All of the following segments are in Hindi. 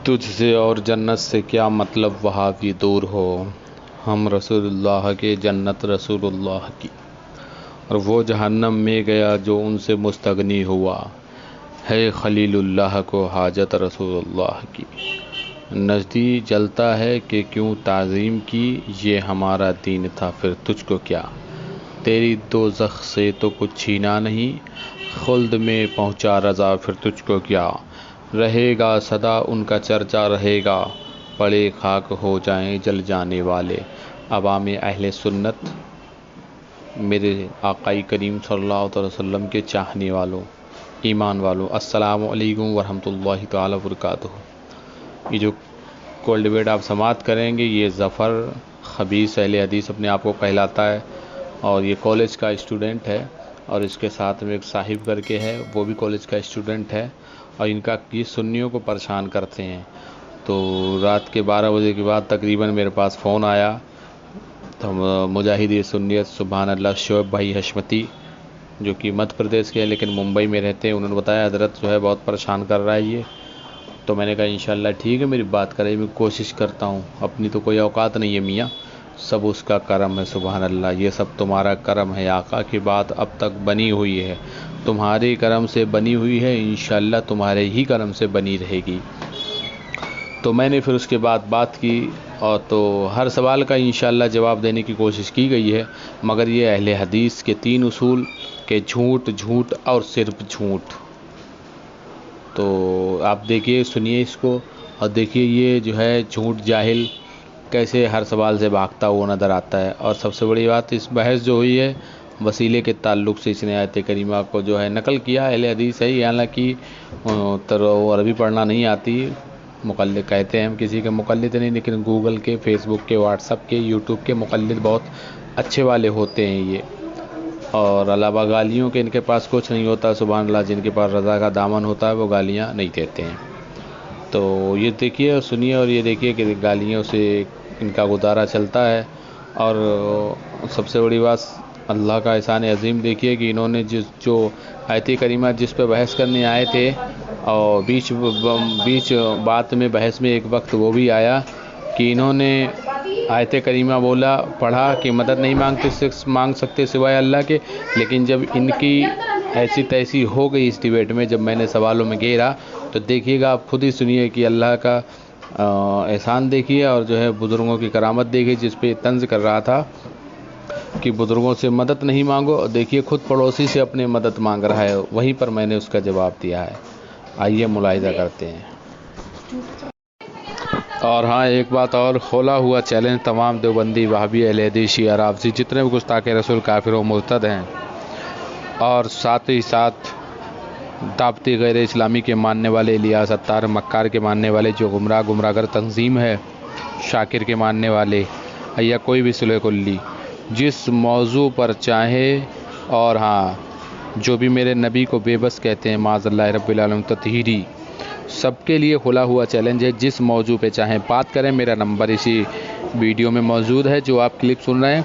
तुझसे और जन्नत से क्या मतलब वहाँ भी दूर हो, हम रसूलुल्लाह के जन्नत रसूलुल्लाह की, और वो जहन्नम में गया जो उनसे मुस्तगनी हुआ है खलीलुल्लाह को हाजत रसूलुल्लाह की। नज़दी जलता है कि क्यों ताज़ीम की, ये हमारा दीन था फिर तुझको क्या। तेरी दोज़ख से तो कुछ छीना नहीं, खुल्द में पहुँचा रज़ा फिर तुझको क्या। रहेगा सदा उनका चर्चा रहेगा, पड़े खाक हो जाएं जल जाने वाले। अवाम अहले सुन्नत, मेरे आकाई करीम सल्लल्लाहु अलैहि वसल्लम के चाहने वालों, ईमान वालों, अस्सलामु अलैकुम वरहमतुल्लाहि ताला वबरकातुहू। ये जो कोल्ड डिबेट आप समाप्त करेंगे, ये ज़फ़र खबीस अहले हदीस अपने आप को कहलाता है, और ये कॉलेज का स्टूडेंट है, और इसके साथ में एक साहिब करके है, वो भी कॉलेज का स्टूडेंट है, और इनका ये सुन्नियों को परेशान करते हैं। तो रात के 12 बजे के बाद तकरीबन मेरे पास फ़ोन आया, तो मुजाहिद सुन्नियत सुभान अल्लाह शोएब भाई हशमती, जो कि मध्य प्रदेश के हैं लेकिन मुंबई में रहते हैं, उन्होंने बताया हज़रत जो है बहुत परेशान कर रहा है ये। तो मैंने कहा इंशाल्लाह ठीक है, मेरी बात करें, मैं कोशिश करता हूँ, अपनी तो कोई औकात नहीं है मियाँ, सब उसका करम है। सुभान अल्लाह, ये सब तुम्हारा करम है। आका की बात अब तक बनी हुई है, तुम्हारे करम से बनी हुई है, इंशाल्लाह तुम्हारे ही करम से बनी रहेगी। तो मैंने फिर उसके बाद बात की, और तो हर सवाल का इंशाल्लाह जवाब देने की कोशिश की गई है, मगर ये अहले हदीस के 3 उसूल के झूठ, झूठ और सिर्फ झूठ। तो आप देखिए, सुनिए इसको, और देखिए ये जो है झूठ जाहिल कैसे हर सवाल से भागता हुआ नज़र आता है। और सबसे बड़ी बात, इस बहस जो हुई है वसीले के ताल्लुक़ से, इसने आयत करीमा को जो है नकल किया। अहले हदीस है, हालांकि तो अरबी पढ़ना नहीं आती, मुक़ल्लिद कहते हैं, हम किसी के मुक़ल्लिद नहीं, लेकिन गूगल के, फेसबुक के, व्हाट्सअप के, यूट्यूब के मुक़ल्लिद बहुत अच्छे वाले होते हैं ये। और अलावा गालियों के इनके पास कुछ नहीं होता। सुभान अल्लाह, जिनके पास रज़ा का दामन होता है वो गालियाँ नहीं देते हैं। तो ये देखिए और सुनिए, और ये देखिए कि गालियों से इनका गुजारा चलता है। और सबसे बड़ी बात, अल्लाह का एहसान अज़ीम देखिए कि इन्होंने जो आयत करीमा जिस पे बहस करने आए थे, और बीच बात में, बहस में एक वक्त वो भी आया कि इन्होंने आयत करीमा बोला, पढ़ा कि मदद नहीं मांग सकते सिवाय अल्लाह के। लेकिन जब इनकी ऐसी तैसी हो गई इस डिबेट में, जब मैंने सवालों में घेरा, तो देखिएगा आप खुद ही सुनिए कि अल्लाह का एहसान देखिए, और जो है बुज़ुर्गों की करामत देखिए, जिस पे तंज कर रहा था कि बुज़ुर्गों से मदद नहीं मांगो, और देखिए खुद पड़ोसी से अपने मदद मांग रहा है। वहीं पर मैंने उसका जवाब दिया है। आइए मुलाहिज़ा करते हैं। और हाँ, एक बात और, खोला हुआ चैलेंज तमाम देवबंदी, वहाबी, अहले हदीस, शिया, राफ़ज़ी, जितने भी गुस्ताख़ रसूल, काफ़िर व मुर्तद हैं, और साथ ही साथ दावती गैर इस्लामी के मानने वाले, इलियास अत्तार मक्कार के मानने वाले, जो गुमराहगर तंजीम है, शाकिर के मानने वाले, या कोई भी सुलह कुल्ली, जिस मौजू पर चाहे, और हाँ, जो भी मेरे नबी को बेबस कहते हैं, माज़अल्लाह रब्बिल आलमीन तत्हीरी, सबके लिए खुला हुआ चैलेंज है। जिस मौजू पे चाहें बात करें, मेरा नंबर इसी वीडियो में मौजूद है जो आप क्लिप सुन रहे हैं।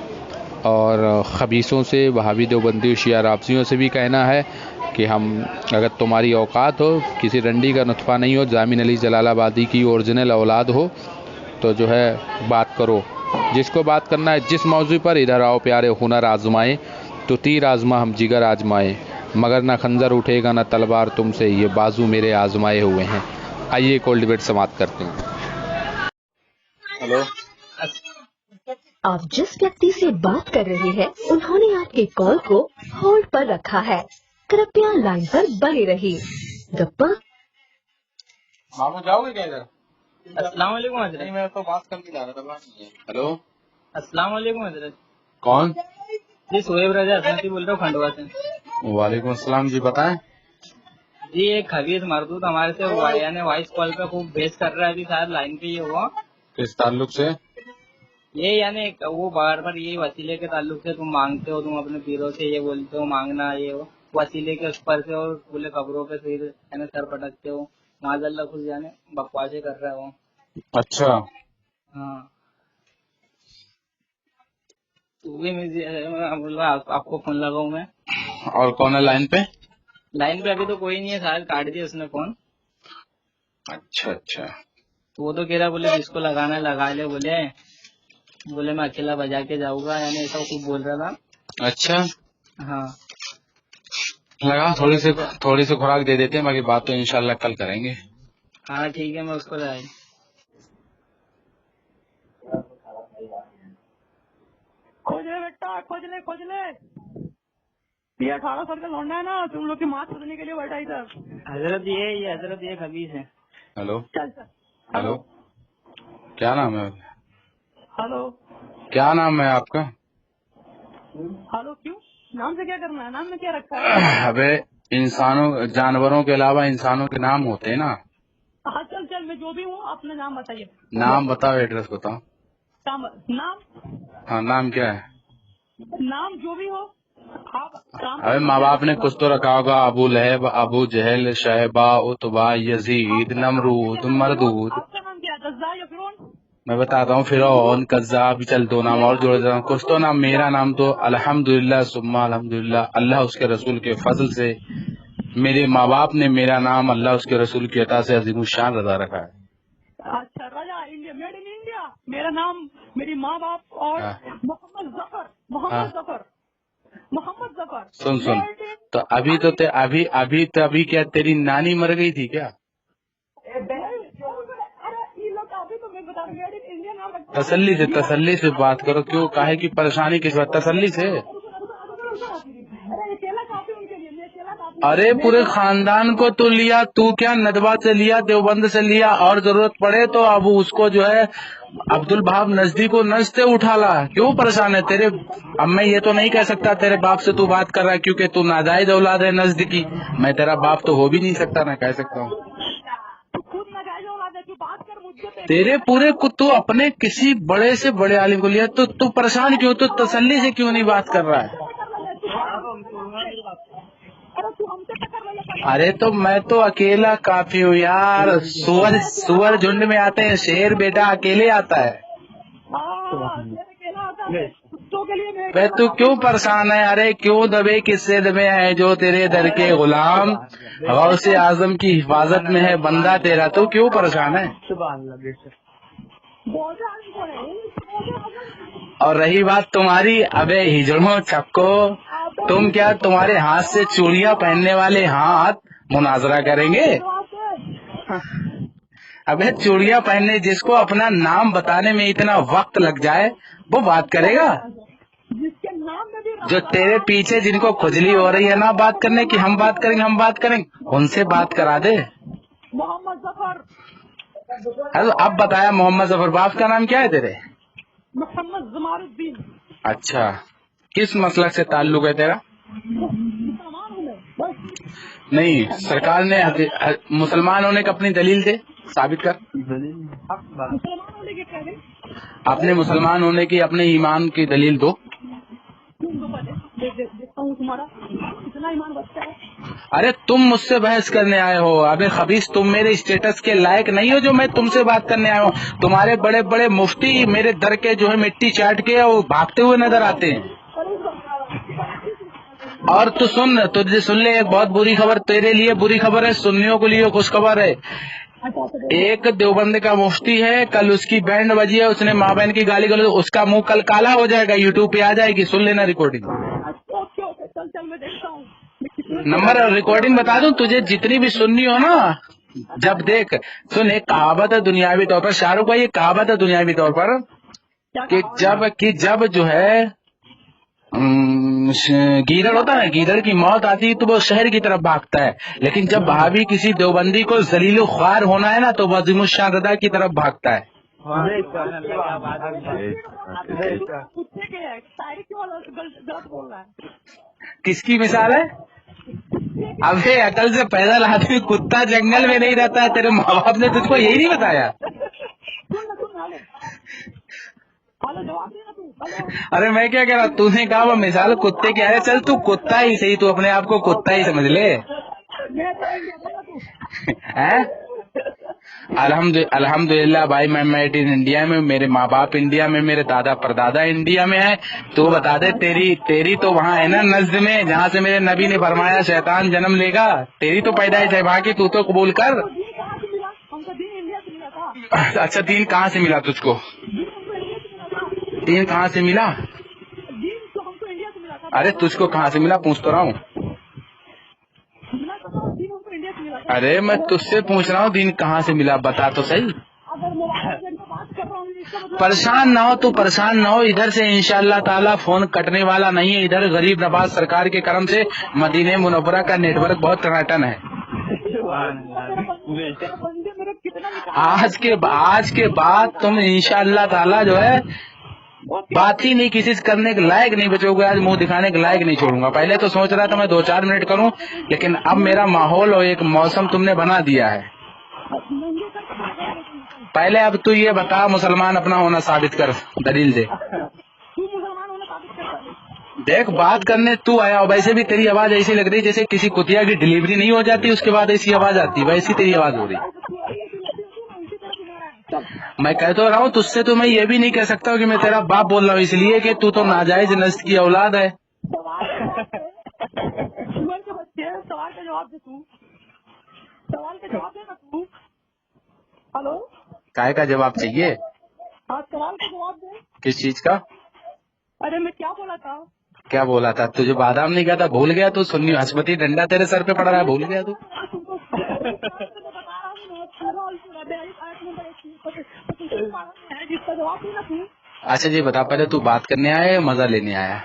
और ख़बीसों से, वहाबी, देवबंदी, शिया, राफ़ज़ियों से भी कहना है कि हम, अगर तुम्हारी औकात हो, किसी रंडी का नुतफ़ा नहीं हो, जामिन अली जलालाबादी की ओरिजिनल औलाद हो, तो जो है बात करो। जिसको बात करना है जिस मौजू पर, इधर आओ प्यारे, हुनर आजमाएं, तो तीर आजमा हम जिगर आजमाएं, मगर ना खंजर उठेगा ना तलवार तुमसे, ये बाजू मेरे आजमाए हुए हैं। आइए कोल्ड डिबेट समाप्त करते हैं। हेलो, आप जिस व्यक्ति से बात कर रहे हैं, उन्होंने आपके कॉल को होल्ड पर रखा है। कृपया लाइन पर बने रहिए। मामू जाओगे क्या इधर? अस्सलाम वालेकुम हजरत। नहीं, मैं तो बात करके जा रहा था। हेलो, अस्सलाम वालेकुम हजरत। कौन? जी सोएब रजा हसनती बोल रहा हूँ, खंडवा से। वालेकुम अस्सलाम जी, बताएं। जी एक खबीस मरदूद हमारे से यानी वॉइस कॉल पे खूब बेस कर रहा है, अभी शायद लाइन पे ये हुआ। किस ताल्लुक से? ये यानी वो बार बार यही वसीले के ताल्लुक से, तुम मांगते हो, तुम अपने पीरों से ये बोलते हो मांगना, ये वो वसीले के उस पर से, और पूरे कब्रों पे फिर यानी सर पटकते हो, माजल्ला खुद यानी बकवासे कर रहा है वो। अच्छा, हाँ, तो वही मुझे आपको फोन लगाऊं मैं। और कौन है लाइन पे? लाइन पे अभी तो कोई नहीं है, शायद काट दिया उसने फोन। अच्छा अच्छा, तो वो तो कह रहा बोले जिसको लगाना है लगा ले, बोले मैं अकेला बजा के जाऊंगा, यानी ऐसा कुछ बोल रहा था। अच्छा, हाँ लगा थोड़ी सी खुराक दे देते हैं, बाकी बात तो इंशाल्लाह कल करेंगे। हाँ ठीक है, मैं उसको लाए। खोज ले बेटा, खोज ले। ये 18 साल का लौंडा है ना, तुम लोग की माँ खोजने के लिए बैठा इधर। हजरत ये खबीस है। हेलो चल हेलो, क्या नाम है? हेलो क्या नाम है आपका? हेलो, क्यों नाम से क्या करना है? नाम में क्या रखा है? अबे इंसानों जानवरों के अलावा इंसानों के नाम होते हैं ना। हाँ चल, मैं जो भी हूँ अपना नाम बताइए। नाम बताओ, एड्रेस बताओ। नाम हाँ, नाम क्या है? नाम जो भी हो आप। अबे माँ बाप ने कुछ तो रखा होगा, अबू लहब, अबू जहल, शहबा, उतबा, यजीद, नमरूद, मरदूद। आपका नाम क्या है? दज्जा या फिरौन? मैं बताता हूँ, फिरौन, कज़्ज़ाब, चल 2 नाम और जोड़ देता हूँ। कुछ तो नाम। मेरा नाम तो अल्हम्दुलिल्लाह सुम्मा अल्हम्दुलिल्लाह, अल्लाह उसके रसूल के फजल से मेरे माँ बाप ने मेरा नाम अल्लाह उसके रसूल की अता से अज़ीमुश्शान रज़ा रखा है। अच्छा, राजा इंडिया, मेड इन इंडिया। मेरा नाम, मेरी माँ बाप और हाँ। मोहम्मद जफर। सुन तो अभी क्या तेरी नानी मर गई थी क्या? अभी तो मैं बता रहा हूँ, मेड इन इंडिया नाम रखा है। तसल्ली से बात करो, क्यों काहे की परेशानी किस बात? तसल्ली से। अरे केला काफी उनके लिए, ये केला काफी। अरे पूरे खानदान को तो लिया, तू क्या नदवा से लिया, देवबंद से लिया, और जरूरत पड़े तो अब उसको जो है अब्दुल भाब नजदी को नजते उठा ला। क्यों परेशान है तेरे? अब मैं ये तो नहीं कह सकता तेरे बाप से तू बात कर रहा है, क्योंकि तू नाजायज औलाद है नजदी की। मैं तेरा बाप तो हो भी नहीं सकता, ना कह सकता हूँ। खुद लगाए जो औलाद है, तू बात कर मुझसे। तेरे पूरे को तू अपने किसी बड़े से बड़े आलिम को लिया, तो तू परेशान क्यों? तू तसल्ली से क्यों नहीं बात कर रहा है? अरे तू हमसे टक्कर ले ले। अरे तो मैं तो अकेला काफी हूँ यार। सुअर झुंड में आते हैं, शेर बेटा अकेले आता है। केला आता है कुत्तों के लिए। मैं वे तू क्यों परेशान है? अरे क्यों दबे किससे दबे हैं जो तेरे दर के गुलाम, गौसे आजम की हिफाजत में है बंदा तेरा, तो क्यों परेशान है? और रही बात तुम्हारी, अबे हिजड़ों चक्को, तुम क्या तुम्हारे हाथ से चूड़ियां पहनने वाले हाथ मुनाजरा करेंगे? अबे चूड़ियां पहनने, जिसको अपना नाम बताने में इतना वक्त लग जाए वो बात करेगा? जिसके नाम में भी जो तेरे पीछे जिनको खुजली हो रही है ना बात करने की, हम बात करेंगे, उनसे बात करा दे। मोहम्मद जफर। हेलो, अब बताया मोहम्मद जफर। बाप का नाम क्या है तेरे? मोहम्मद जमालुद्दीन। अच्छा, किस मसलक से ताल्लुक है तेरा? मुसलमान हूँ मैं, बस। नहीं, सरकार ने मुसलमान होने का अपनी दलील दे, साबित कर। मुसलमान होने के क्या है? अपने मुसलमान होने की, अपने ईमान की दलील दो। देखता हूँ तुम्हारा कितना ईमान बचता है। अरे तुम मुझसे बहस करने आए हो? अबे खबीस, तुम मेरे स्टेटस के लायक नहीं हो जो मैं तुमसे बात करने आया हूँ। तुम्हारे बड़े बड़े मुफ्ती मेरे दर के जो है मिट्टी चाट के वो भागते हुए नजर आते हैं। और तू तुझे सुन ले, एक बहुत बुरी खबर तेरे लिए बुरी खबर है, सुन्नियों के लिए खुश खबर है। एक देवबंद का मुफ्ती है, कल उसकी बैंड बजी है, उसने माँ बहन की गाली गलौज, उसका मुंह कल काला हो जाएगा, यूट्यूब पे आ जाएगी, सुन लेना रिकॉर्डिंग। चल मैं देखता हूँ। नंबर और रिकॉर्डिंग बता दूं तुझे, जितनी भी सुननी हो ना, जब देख सुन, एक कहावत है दुनियावी तौर पर, शाहरुख भाई, एक कहावत है दुनियावी तौर पर कि जब जो है गीदड़ होता है, गीदड़ की मौत आती है तो वो शहर की तरफ भागता है, लेकिन जब भाभी किसी देवबंदी को जलील ख्वार होना है ना तो वह अज़ीमुश्शान रज़ा की तरफ भागता है। कुत्ते के है, शायरी क्यों गलत बोल रहा है? किसकी मिसाल है? अबे अकल से पैदल आदमी कुत्ता जंगल में नहीं रहता है, तेरे माँ बाप ने तुझको यही नहीं बताया? हेलो, जवाब देना तू। अरे मैं क्या कह रहा, तूने कहा वो मिसाल कुत्ते की। अरे चल तू कुत्ता ही सही, तू अपने आप को कुत्ता ही समझ ले। अल्हम्दुलिल्लाह भाई, मैं मेड इन इंडिया में, मेरे माँ बाप इंडिया में, मेरे दादा परदादा इंडिया में है। तू बता दे, तेरी तो वहाँ है ना नज्द में, जहाँ से मेरे नबी ने फरमाया शैतान जन्म लेगा, तेरी तो पैदाइश है वहाँ की, तू तो कबूल कर। मिला था। अच्छा, दीन कहाँ से मिला तुझको? दीन हमको इंडिया से मिला था। दीन कहाँ से मिला? दीन तो हमको इंडिया से मिला था। अरे तुझको कहाँ से मिला पूछ तो रहा हूँ। मैं तो दीन हमको इंडिया से मिला था। अरे मैं तुझसे पूछ रहा हूँ दीन कहाँ से मिला, बता तो सही। अगर मोबाइल से बात कर रहा हूँ इसका मतलब परेशान ना हो तू, परेशान ना हो। इधर से इंशाअल्लाह ताला फोन कटने वाला नहीं है। इधर गरीब नवाज सरकार के करम से मदीने मुनव्वरा का नेटवर्क बहुत टनाटन है। बंदे मेरे कितना आज के बाद तुम इंशाअल्लाह ताला जो है बात ही नहीं किसी से करने के लायक नहीं बचोगे। आज मुंह दिखाने के लायक नहीं छोड़ूंगा। पहले तो सोच रहा था मैं 2-4 मिनट करूं, लेकिन अब मेरा माहौल और एक मौसम तुमने बना दिया है। पहले अब तू ये बता, मुसलमान अपना होना साबित कर दलील दे। तू मुसलमान होना साबित कर। देख बात करने तू आया, और वैसे भी तेरी आवाज ऐसी लग रही जैसे किसी कुतिया की डिलीवरी नहीं हो जाती उसके बाद ऐसी आवाज आती, वैसी तेरी आवाज हो रही। मैं कह तो रहा हूँ तुझसे, तो मैं ये भी नहीं कह सकता कि मैं तेरा बाप बोल रहा हूँ, इसलिए कि तू तो नाजायज नस्ल की औलाद है। सुअर के बच्चे, सवाल का जवाब दे तू। सवाल का जवाब दे ना तू। हेलो, काय का जवाब चाहिए? हाँ सवाल का जवाब दे। किस चीज का? अरे मैं क्या बोला था? क्या बोला था? तुझे बादाम नहीं कहा था, भूल गया तू? सुन्नी हसमती डंडा तेरे सर पे पड़ रहा है, भूल गया तू? जिसका जवाब देना तू। अच्छा जी बता, पहले तू बात करने आया या मजा लेने आया?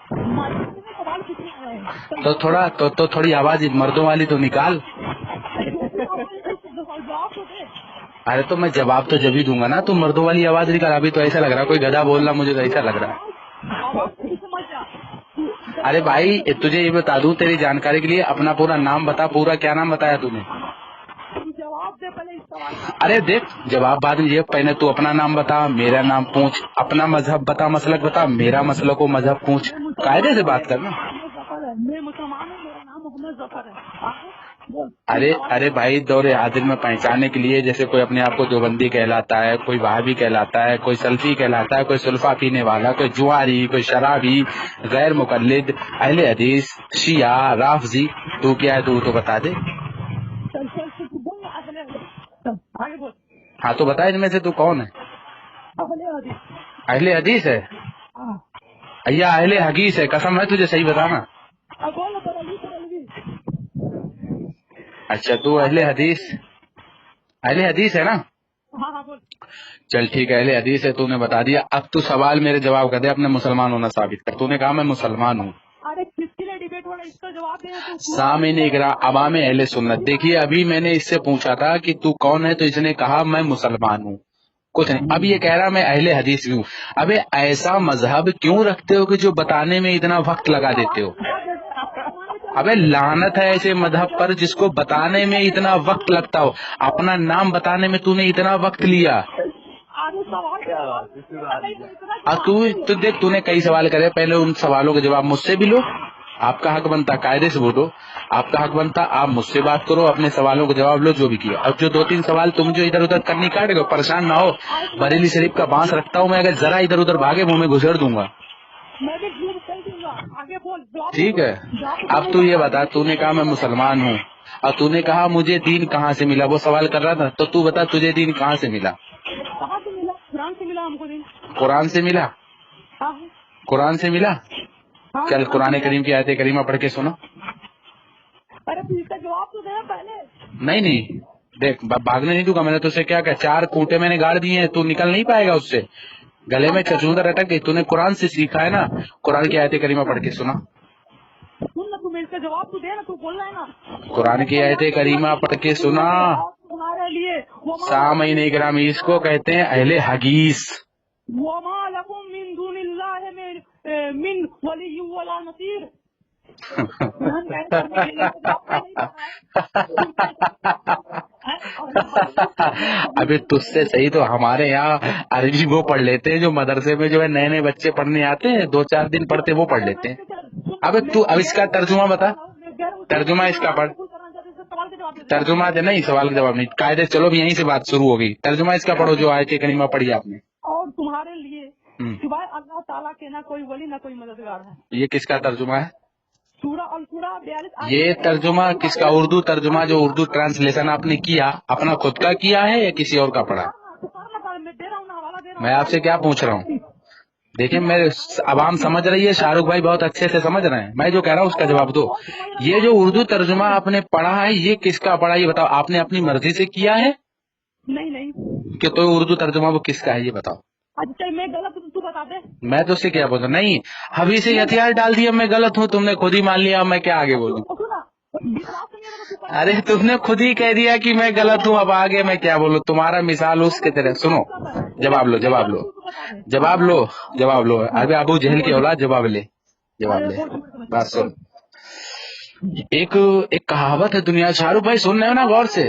सवाल पूछने आया है। तो थोड़ा तो थोड़ी आवाज मर्दों वाली तो निकाल। जवाब तो दे। अरे तो मैं जवाब तो जब ही दूंगा ना, तू मर्दों वाली आवाज निकाल। अभी तो ऐसा लग रहा है कोई गधा बोल रहा, मुझे तो ऐसा लग रहा है। अरे भाई तुझे ये बता दूं तेरी जानकारी के लिए, अपना पूरा नाम बता। पूरा क्या नाम बताया तूने? जवाब दे पहले इस सवाल का। अरे देख जवाब बाद में, ये पहले तू अपना नाम बता, मेरा नाम पूछ, अपना मजहब बता, मसलक बता, मेरा मसलक को मजहब पूछ। कायदे से बात करना। मैं मुसलमान हूँ, मेरा नाम मोहम्मद जफर है। अरे भाई दौरे आदिल में पहचानने के लिए, जैसे कोई अपने आप को देवबंदी कहलाता है, कोई वहाबी कहलाता है, कोई सल्फी कहलाता है, कोई सुल्फा पीने वाला, कोई जुआरी, कोई शराबी, गैर मुकल्लिद, अहले हदीस, शिया, राफजी। तू क्या है तू तो बता दे। आगे बोल। हाँ तो बता इनमें से तू कौन है? अहले हदीस है या अहले हगीस है? कसम है तुझे सही बताना। अच्छा तू अहले हदीस है ना? हाँ बोल। चल ठीक है, अहले हदीस है, तूने बता दिया। अब तू सवाल मेरे जवाब कर दे, अपने मुसलमान होना साबित कर। तूने कहा मैं मुसलमान हूँ। अरे किसके लिए डिबेट हो रहा है, इसका जवाब देना। सामीन इकरा अवाम अहले सुन्नत, देखिए अभी मैंने इससे पूछा था कि तू कौन है, तो इसने कहा मैं मुसलमान हूँ, कुछ नहीं। अब ये कह रहा मैं अहले हदीस भी हूँ। अबे ऐसा मजहब क्यों रखते हो कि जो बताने में इतना वक्त लगा देते हो? अबे लानत है ऐसे मजहब पर जिसको बताने में इतना वक्त लगता हो। अपना नाम बताने में तूने इतना वक्त लिया। तू देख, तूने कई सवाल करे, पहले उन सवालों के जवाब मुझसे भी लो। आपका हक बनता, कायदे से बोलो, आपका हक बनता, आप मुझसे बात करो, अपने सवालों के जवाब लो जो भी किया। अब जो 2-3 सवाल तुम जो इधर उधर करनी काट गए, परेशान ना हो। बरेली शरीफ का बांस रखता हूँ मैं, अगर जरा इधर उधर भागे मुंह में घुसेड़ दूंगा। ठीक है, अब तू ये बता, तूने कहा मैं मुसलमान हूँ और तूने कहा मुझे दीन कहाँ से मिला, वो सवाल कर रहा था। तो तू बता तुझे दीन कहाँ से मिला? कुरान से मिला हमको दीन। कुरान से मिला? कुरान से मिला? चल कुरान करीम की आयत करीमा पढ़ के सुनो। अरे इसका जवाब तो दे पहले। नहीं देख भागने नहीं दूंगा। मैंने तुझसे क्या कहा, 4 कूटे मैंने गाड़ दिए हैं, तू निकल नहीं पाएगा उससे। गले में चचूंदर अटक गई। तूने कुरान से सीखा है ना, कुरान की आयत करीमा पढ़ के सुना। सुन ना, तू इसका जवाब तो दे ना, तू बोल रहा है ना। कुरान की आयत करीमा पढ़ के सुना। तुम्हारे लिए सामीन इकराम, इसको कहते हैं अहले हदीस। वमा लकुम मिन दुनिल्लाहि मिन वली वला नसीर। अबे तुझसे सही तो हमारे यहाँ अरबी वो पढ़ लेते हैं, जो मदरसे में जो है नए नए बच्चे पढ़ने आते हैं, 2-4 दिन पढ़ते वो पढ़ लेते हैं। अबे तू अब इसका तर्जुमा बता, तर्जुमा इसका पढ़। तर्जुमा दे, नहीं सवाल का जवाब नहीं, कायदे चलो भी यहीं से बात शुरू हो गई। तर्जुमा इसका पढ़ो जो आयत करीमा पढ़ी आपने। और तुम्हारे लिए सिवाय अल्लाह ताला के ना कोई वली ना कोई मददगार है। ये किसका तर्जुमा है? सूरा और सूरा 42 ये तर्जुमा किसका? उर्दू तर्जुमा जो उर्दू ट्रांसलेशन आपने किया, अपना खुद का किया है या किसी और का पढ़ा? मैं दे रहा हूँ ना, हवाला दे रहा हूँ। मैं आपसे क्या पूछ रहा हूँ? देखिए मेरे आवाम समझ रही है, शाहरुख भाई बहुत अच्छे से समझ रहे हैं, मैं जो कह रहा हूँ उसका जवाब दो। ये जो उर्दू तर्जुमा आपने पढ़ा है ये किसका पढ़ा, ये बताओ। आपने अपनी मर्जी से किया है नहीं नहीं, कि तो उर्दू तर्जुमा वो किसका है ये बताओ। अच्छा मैं गलत हूँ तो तू बता दे। मैं तो उससे क्या बोलूं? नहीं, अभी से हथियार डाल दिया, मैं गलत हूँ, तुमने खुद ही मान लिया, मैं क्या आगे बोलूं? और सुना, विश्वास नहीं है तो तू बता। अरे तुमने खुद ही कह दिया कि मैं गलत हूँ, अब आगे मैं क्या बोलूं? तुम्हारा मिसाल उसके तरह। सुनो, जवाब लो, जवाब लो, तू बता दे। जवाब लो, जवाब लो। अभी अबू जहल की औलाद, जवाब ले, जवाब ले। बात सुन, एक एक कहावत है दुनिया, शाहरुख भाई सुन रहे हो ना गौर से?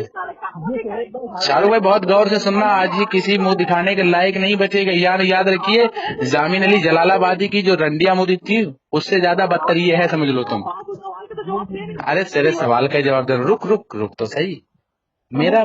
शाहरुख भाई बहुत गौर से सुनना, आज ही किसी मुंह दिखाने के लायक नहीं बचेगा। याद रखिए, जामिन अली जलालाबादी की जो रंडिया मुदी थी उससे ज्यादा बदतर ये है, समझ लो तुम। अरे तेरे सवाल का जवाब दे, रुक रुक रुक तो सही। मेरा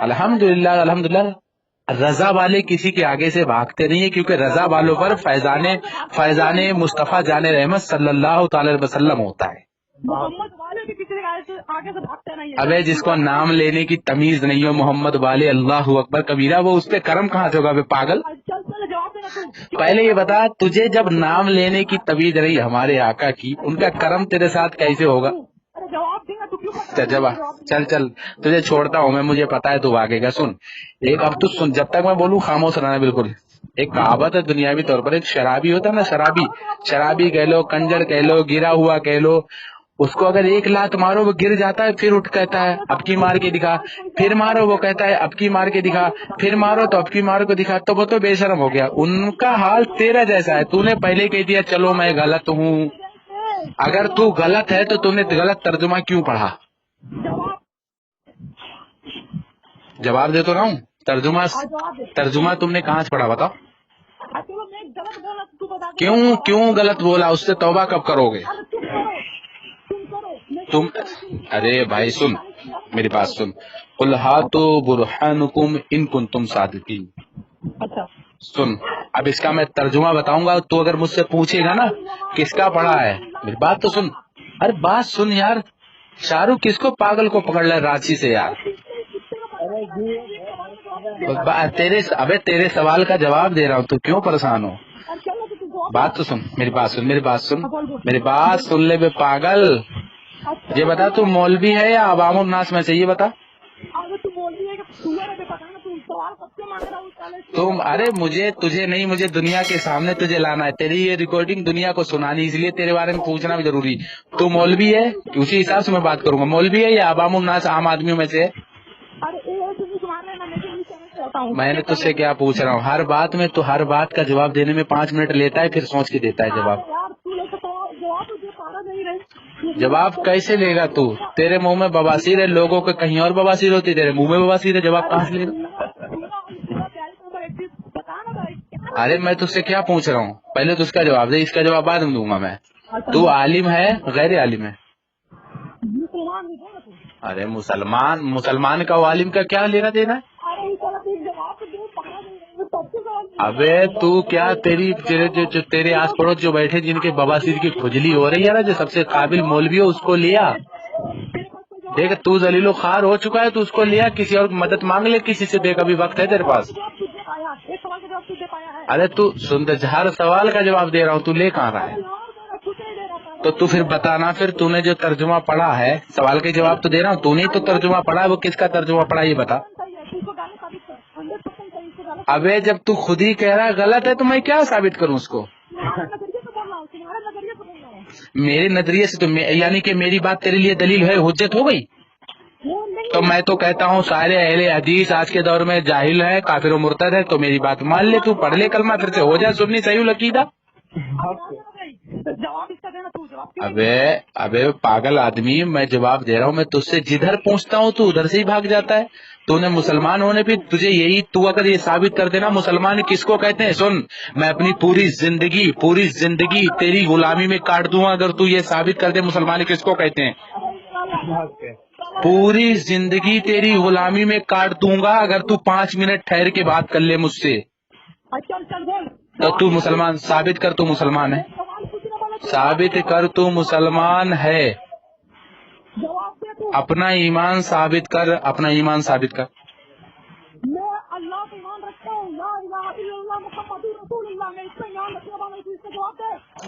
अल्हम्दुलिल्लाह अल्हम्दुलिल्लाह। रजा वाले किसी के आगे से भागते नहीं है, क्योंकि रजा वालों पर फैजाने मुस्तफा जाने रहमत सल्लल्लाहु ताला अलैहि वसल्लम होता है। मोहम्मद वाले भी किसी के आगे से भागते नहीं है। अबे जिसको नाम लेने की तमीज नहीं हो, मोहम्मद वाले अल्लाह अकबर कबीरा, वो उस पे कर्म कहाँ से होगा बे पागल? चल चल जवाब देना तू। पहले ये बता, तुझे जब नाम लेने की तमीज रही हमारे आका की, उनका कर्म तेरे साथ कैसे होगा? अरे जवाब देगा तू, क्यों चल जवाब, चल चल तुझे छोड़ता हूँ मैं, मुझे पता है तू भागेगा। सुन, एक अब तू सुन, जब तक मैं बोलूँ खामोश रहना बिल्कुल। एक कहावत है दुनियावी तौर पर, एक शराबी होता है ना, शराबी कह लो, कंजर कह लो, गिरा हुआ कह लो, उसको अगर एक लात मारो वो गिर जाता है, फिर उठ कहता है अब की मार के दिखा, फिर मारो वो कहता है अब की मार के दिखा, फिर मारो तो अब की मार को दिखा, तो वो तो बेशरम हो गया। उनका हाल तेरा जैसा है, तूने पहले कह दिया चलो मैं गलत हूँ। अगर तू गलत है तो तूने गलत तर्जुमा क्यों पढ़ा? जवाब दे तो रहा हूँ। तर्जुमा तुमने कहाँ से पढ़ा बताओ? चलो मैं गलत बोला तो तू बता दे। क्यों गलत बोला? उससे तौबा कब करोगे अरे तुम करो, तुम करो। तुम? अरे भाई सुन, मेरी बात सुन। कुल हातु बुरहानुकुम इन कुंतुम सादिकीन। अच्छा सुन, अब इसका मैं तर्जुमा बताऊंगा, तो अगर मुझसे पूछेगा ना किसका पढ़ा है, मेरी बात तो सुन। अरे बात सुन यार, शाहरुख किसको पागल को पकड़ ले रांची से यार? तेरे सवाल का जवाब दे रहा हूँ, तो क्यों परेशान हो? बात तो सुन, मेरी बात सुन, मेरी बात सुन ले बे पागल। ये बता तू मौलवी है या अवामुन नास में से, ये बता। तुम अरे तुझे नहीं, मुझे दुनिया के सामने तुझे लाना है, तेरी ये रिकॉर्डिंग दुनिया को सुनानी, इसलिए तेरे बारे में पूछना भी जरूरी। तू मौलवी है, उसी हिसाब से मैं बात करूंगा। मौलवी है या अवामुन नास आम आदमियों में से? मैंने तुझसे क्या पूछ रहा हूँ? हर बात में तो हर बात का जवाब देने में 5 मिनट लेता है, फिर सोच के देता है जवाब। जवाब कैसे लेगा तू? तेरे मुंह में बवासीर है, लोगों को कहीं और बवासीर होती, तेरे मुंह में बवासीर है, जवाब कहाँ से लेगा? अरे मैं तुझसे क्या पूछ रहा हूँ, पहले तो उसका जवाब दे, इसका जवाब बाद में दूंगा मैं। तू आलिम है गैर आलिम है? अरे मुसलमान का आलिम का क्या लेना देना है? अबे तू क्या, तेरे आस पड़ोस जो बैठे जिनके बवासीर की खुजली हो रही है ना, जो सबसे काबिल मौलवी हो उसको लिया। देख तू जलीलो खार हो चुका है, तू उसको लिया, किसी और मदद मांग ले किसी से, देख अभी वक्त है तेरे पास। अरे तू सुन, हर सवाल का जवाब दे रहा हूँ, तू ले कहाँ रहा है? तो तू फिर बताना, फिर तूने जो तर्जुमा पढ़ा है, सवाल के जवाब तो दे रहा हूँ, तूने तो तर्जुमा पढ़ा है, वो किसका तर्जुमा पढ़ा ये बता। अबे जब तू खुद ही कह रहा है गलत है, तो मैं क्या साबित करूँ उसको? मेरे नजरिए से तो यानी कि मेरी बात तेरे लिए दलील है, हुज्जत हो गई? तो मैं तो कहता हूँ सारे अहले हदीस आज के दौर में जाहिल है, काफिर और मुर्तद है, तो मेरी बात मान ले, तू पढ़ ले कलमा, फिर से हो जाए सुन्नी सही अकीदा। अबे पागल आदमी, मैं जवाब दे रहा हूँ, मैं तुझसे जिधर पूछता हूँ तू उधर से ही भाग जाता है। तूने मुसलमान होने पे तुझे यही, तू अगर ये साबित कर देना मुसलमान किसको कहते हैं, सुन, मैं अपनी पूरी जिंदगी तेरी गुलामी में काट दूंगा अगर तू ये साबित कर दे मुसलमान किसको कहते हैं। पूरी जिंदगी तेरी गुलामी में काट दूंगा अगर तू 5 मिनट ठहर के बात कर ले मुझसे। चल चल बोल। तो तू मुसलमान साबित कर, तू मुसलमान है, सवाल पूछना वाला साबित कर तू मुसलमान है, जवाब दे तू। अपना ईमान साबित कर, अपना ईमान साबित कर। मैं अल्लाह पे ईमान रखता हूँ, ला इलाहा इल्लल्लाह मुहम्मदुर रसूलुल्लाह, मैं इसका ईमान रखने वाला हूँ, तू इसका जवाब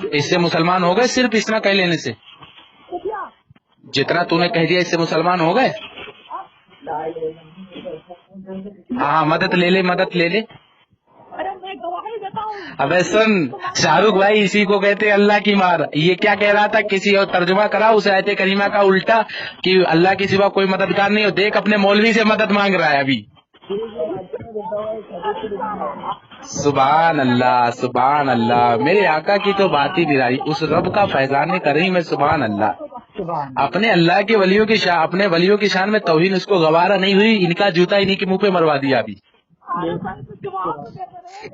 दे। इससे मुसलमान हो गए? सिर्फ इतना कह लेने से, तो क्या जितना तूने कह दिया इससे मुसलमान हो गए? हाँ मदद ले ले, मदद ले ले। अरे मैं गवाही देता हूँ। अबे सुन शाहरुख भाई, इसी को कहते हैं अल्लाह की मार। ये क्या कह रहा था, किसी और तर्जुमा करा उस आयत करीमा का उल्टा कि अल्लाह के सिवा कोई मददगार नहीं हो। देख अपने मौलवी से मदद मांग रहा है अभी। सुभान अल्लाह, सुभान अल्लाह, मेरे आका की तो बात ही निराली। उस रब का फैजाने कर रही मैं, सुभान अल्लाह। अपने अल्लाह के वलियों की शान, अपने वलियों की शान में तौहीन उसको गवारा नहीं हुई, इनका जूता इन्हीं के मुंह पे मरवा दिया अभी।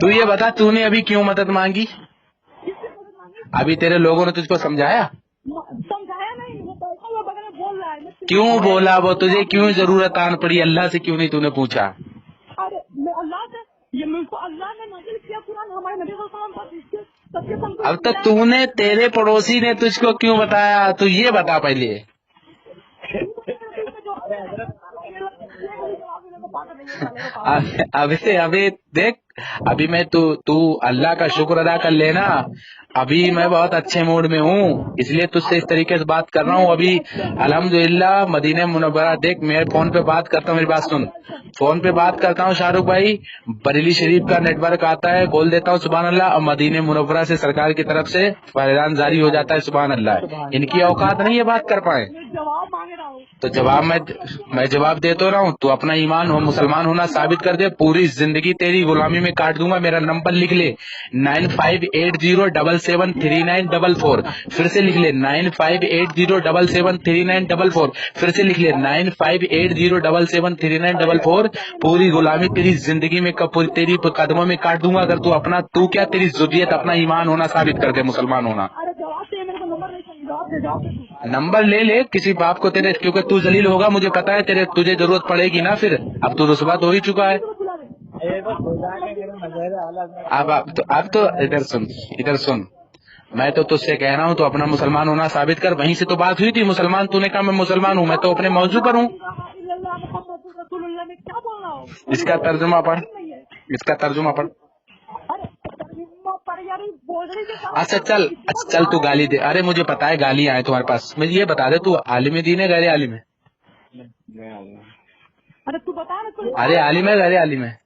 तू ये बता तूने अभी क्यों मदद मांगी? अभी तेरे लोगों ने तुझको समझाया? समझाया नहीं, वो बैठा हुआ बगल में बोल रहा है। क्यों बोला वो? तुझे क्यों जरूरत आन पड़ी? अल्लाह से क्यों नहीं तूने पूछा? अरे मैं अल्लाह से, ये मुझको अल्लाह ने नाज़िल किया कुरान हमारे नबी सल्लल्लाहु अलैहि वसल्लम पर, इसके सबके संग। अब तो तूने, तेरे पड़ोसी ने तुझको क्यों बताया? तू ये बता पहले। अभी देख, अभी मैं तू अल्लाह का शुक्र अदा कर लेना। अभी मैं बहुत अच्छे मूड में हूँ, इसलिए तुझसे इस तरीके से बात कर रहा हूँ। अभी अल्हम्दुलिल्लाह मदीने मुनव्वरा, देख मैं फोन पे बात करता हूँ, मेरी बात सुन, फोन पे बात करता हूँ शाहरुख भाई, बरेली शरीफ का नेटवर्क आता है, खोल देता हूँ सुभान अल्लाह, और मदीने मुनव्वरा से सरकार की तरफ से फैजान जारी हो जाता है सुभान अल्लाह। इनकी औकात नहीं है बात कर पाए। जवाब मांग रहा हूँ तो जवाब मैं जवाब दे तो रहा हूँ, तू अपना ईमान हो, मुसलमान होना साबित कर दे। पूरी जिंदगी तेरी गुलामी में काट दूंगा। मेरा नंबर लिख ले 9580773944। फिर से लिख ले 9580773944। फिर से लिख ले 9580773944। पूरी गुलामी तेरी जिंदगी में तेरी कदमों में काट दूंगा अगर तू क्या तेरी ज़ुर्रियत अपना ईमान होना साबित कर दे, मुसलमान होना। अरे जवाब दे, मेरे को नंबर नहीं चाहिए, जवाब दे तू। नंबर ले ले किसी बाप को तेरे, क्योंकि तू जलील होगा मुझे पता है, तुझे जरूरत पड़ेगी ना फिर। अब तू रुसवा तो हो ही चुका है। अब तो इधर सुन, मैं तो तुझसे कह रहा हूँ तो अपना मुसलमान होना साबित कर। वहीं से तो बात हुई थी मुसलमान, तूने कहा मैं मुसलमान हूँ, मैं तो अपने मौजू पर हूँ। क्या बोल रहा हूँ? इसका तर्जुमा पढ़, इसका तर्जुमा पढ़। अच्छा चल तू गाली दे। अरे मुझे पता है गाली आए तुम्हारे पास। मुझे ये बता दे तू आलिम दीन है गैर आलिम है? अरे तू बता ना। अरे आलिम है गैर आलिम है?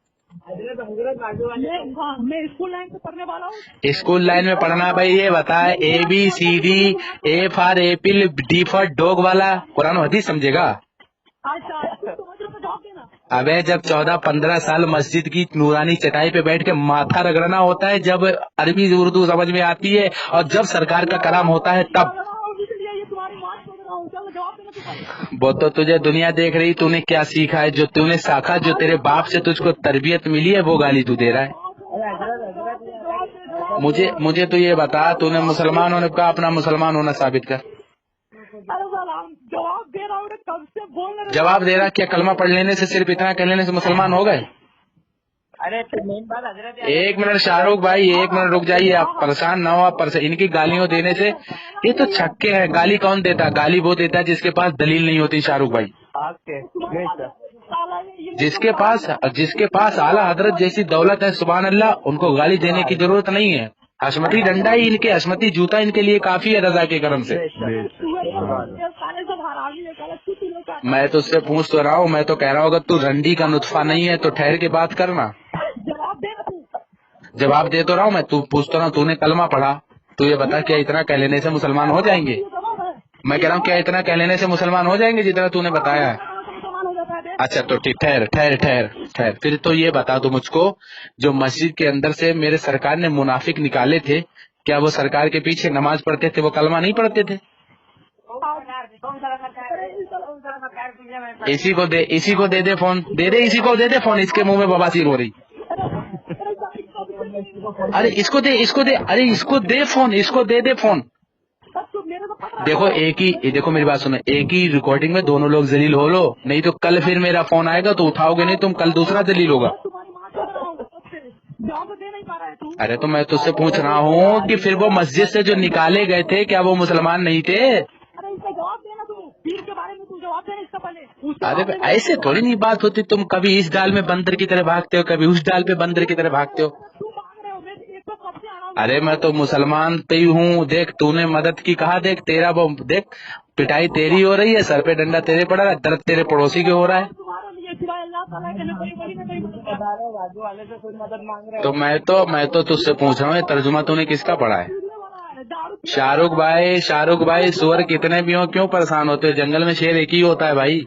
मैं स्कूल लाइन में पढ़ने वाला हूँ। स्कूल लाइन में पढ़ना भाई, ये बता ABCD, A for apple, D for dog वाला कुरान हदीस समझेगा? अबे जब 14-15 साल मस्जिद की नूरानी चटाई पे बैठ के माथा रगड़ना होता है, जब अरबी उर्दू समझ में आती है, और जब सरकार का कलाम होता है तब। वो तो तुझे दुनिया देख रही, तूने क्या सीखा है, जो तूने साखा, जो तेरे बाप से तुझको तरबियत मिली है, वो गाली तू दे रहा है। मुझे तो ये बता, तूने मुसलमान होने का अपना मुसलमान होना साबित कर। जवाब दे रहा क्या? कलमा पढ़ लेने से, सिर्फ इतना कह लेने से मुसलमान हो गए? अरे तो मेन बात हजरत, एक मिनट शाहरुख भाई, एक मिनट रुक जाइए, आप परेशान ना हो। आप इनकी गालियों देने से, ये तो छक्के हैं। गाली कौन देता? गाली वो देता है जिसके पास दलील नहीं होती शाहरुख भाई। जिसके पास आला हजरत जैसी दौलत है सुभान अल्लाह, उनको गाली देने की जरूरत नहीं है। हशमती डंडा ही इनके, हशमती जूता इनके लिए काफी है रजा के करम से। मैं तो उससे पूछ तो रहा हूँ, मैं तो कह रहा हूँ अगर तू रंडी का नुत्फा नहीं है तो ठहर के बात करना। जवाब दे तो रहा हूँ मैं, तू पूछ तो रहा हूँ, तूने कलमा पढ़ा, तू ये बता क्या इतना कह लेने से मुसलमान हो जाएंगे? मैं कह रहा हूँ क्या इतना कह लेने से मुसलमान हो जाएंगे जितना तूने बताया है? अच्छा तो ठीक, ठहर। फिर तो ये बता दो मुझको, जो मस्जिद के अंदर से मेरे सरकार ने मुनाफिक निकाले थे, क्या वो सरकार के पीछे नमाज पढ़ते थे, वो कलमा नहीं पढ़ते थे? इसी को दे दे फोन, इसी को दे दे फोन, इसके मुंह में बवासीर हो रही। अरे इसको दे, अरे इसको दे फोन, इसको दे दे फोन। देखो मेरी बात सुनो, एक ही रिकॉर्डिंग में दोनों लोग जलील हो लो, नहीं तो कल फिर मेरा फोन आएगा तो उठाओगे नहीं तुम, कल दूसरा जलील होगा। है तू? अरे तो मैं तुझसे पूछ रहा हूँ कि फिर वो मस्जिद से जो निकाले गए थे क्या वो मुसलमान नहीं थे? अरे इसका जवाब देना तू, पीर के बारे में तू जवाब देना इसका पहले। उसके अरे बाद में ऐसे थोड़ी नहीं बात होती, तुम कभी इस डाल में बंदर की तरह भागते हो, कभी उस डाल पे बंदर की तरह भागते हो। तू मांग रहे हो, मैं एक तो कब से आ रहा हूँ। अरे मैं तो मुसलमान पे ही हूँ, देख तूने मदद की कहा, देख तेरा वो देख पिटाई तेरी हो रही है, सर पे डंडा तेरे पड़ा रहा है, दर्द तेरे पड़ोसी के हो रहा है। तुम्हारे लिए सिवाय अल्लाह ताला के न कोई वली न कोई मदद बता रहे हो, बाजू वाले से कोई मदद मांग रहे तो मैं तो तुझसे पूछ रहा हूँ, तर्जुमा तूने किसका पढ़ा है? हो। दारू शाहरुख भाई सुअर कितने भी हो क्यों परेशान होते हो? जंगल में शेर एक ही होता है भाई।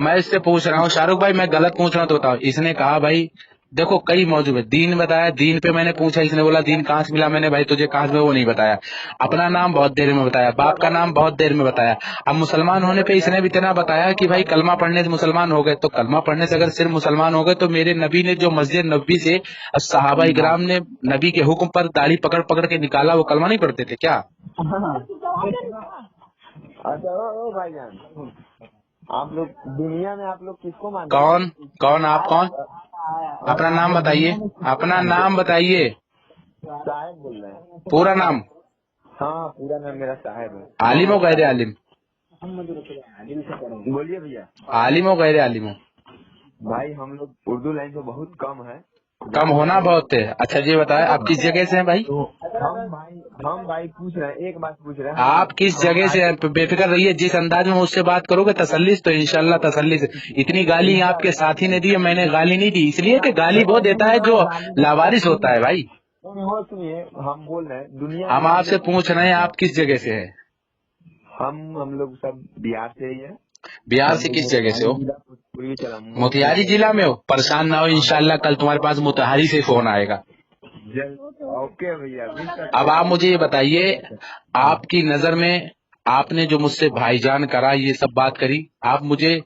मैं इससे पूछ रहा हूँ शाहरुख भाई, मैं गलत पूछ रहा हूँ तो बताओ। इसने कहा भाई देखो कई मौजूद है, दीन बताया, दीन पे मैंने पूछा, इसने बोला दीन कहाँ से मिला, मैंने भाई तुझे कहाँ से, वो नहीं बताया। अपना नाम बहुत देर में बताया, बाप का नाम बहुत देर में बताया। अब मुसलमान होने पे इसने भी इतना बताया कि भाई कलमा पढ़ने से मुसलमान हो गए। तो कलमा पढ़ने से अगर सिर्फ मुसलमान हो गए तो मेरे नबी ने जो मस्जिद नबी से सहाबा इकराम ने नबी के हुक्म पर दाढ़ी पकड़ पकड़ के निकाला, वो कलमा नहीं पढ़ते थे क्या? अच्छा ओ भाईजान, आप लोग दुनिया में आप लोग किसको मानते कौन कौन आप कौन? अपना नाम बताइए, अपना नाम बताइए, साहेब बोल रहे हैं। पूरा नाम। हाँ पूरा नाम मेरा साहेब है। आलिम हो गैर आलिम? बोलिए भैया। आलिम हो गैर आलिम हो? भाई हम लोग उर्दू लाइन से बहुत कम है। कम होना बहुत है। अच्छा ये बताए आप किस जगह से हैं भाई? हम भाई पूछ रहे हैं, एक बात पूछ रहे हैं। आप किस जगह से हैं? बेफिक्र रहिए, जिस अंदाज में मुझसे बात करोगे तसल्ली से, तो इंशाल्लाह तसल्ली से। इतनी गाली आपके साथी ने दी है, मैंने गाली नहीं दी, इसलिए कि गाली वो देता है जो लावारिस होता है भाई। वो सुनिए, हम बोल रहे हैं दुनिया हम आपसे पूछ रहे हैं आप किस जगह से हैं? हम लोग सब बिहार से ही है। बिहार से किस जगह से हो? पूर्वी चला मोतिहारी जिला में हो? परेशान ना हो, इंशाल्लाह कल तुम्हारे पास मोतिहारी से फोन आएगा। ओके भैया। अब आप मुझे ये बताइए, आपकी नजर में आपने जो मुझसे भाईजान करा, ये सब बात करी, आप मुझे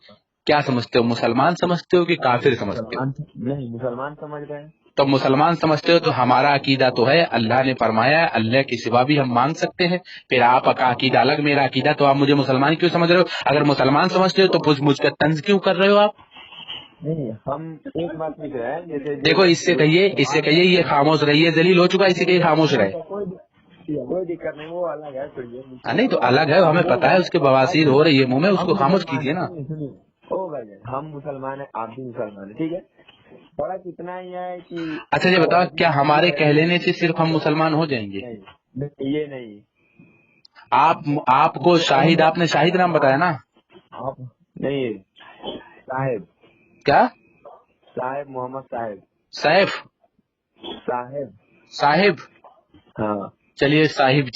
क्या समझते हो? मुसलमान समझते हो कि काफिर समझते हो? नहीं, मुसलमान समझ रहे हैं। तो मुसलमान समझते हो तो हमारा अकीदा तो है, अल्लाह ने फरमाया है अल्लाह के सिवा भी हम मांग सकते हैं। फिर आपका अकीदा अलग, मेरा अकीदा, तो आप मुझे मुसलमान क्यों समझ रहे हो? अगर मुसलमान समझते हो तो मुझ पर तंज क्यों कर रहे हो आप? नहीं, हम एक बात पूछ रहे हैं, जैसे देखो इससे कहिए ये खामोश रहिए, जलील हो चुका है, इसे कहिए खामोश रहे। कोई दिक्कत नहीं, वो अलग है। नहीं तो अलग है, हमें पता है, उसके बवासीर हो रही है मुंह में, उसको खामोश कीजिए ना। ओ भाई हम मुसलमान है, आप भी मुसलमान है, ठीक है। थोड़ा कितना ही है कि अच्छा ये बताओ, क्या हमारे कह लेने से सिर्फ हम मुसलमान हो जाएंगे? नहीं, ये नहीं। आपको शाहिद, आपने शाहिद नाम बताया ना? आप नहीं, साहेब। क्या? साहेब, मोहम्मद साहेब। सैफ साहेब। साहिब? हाँ। चलिए साहिब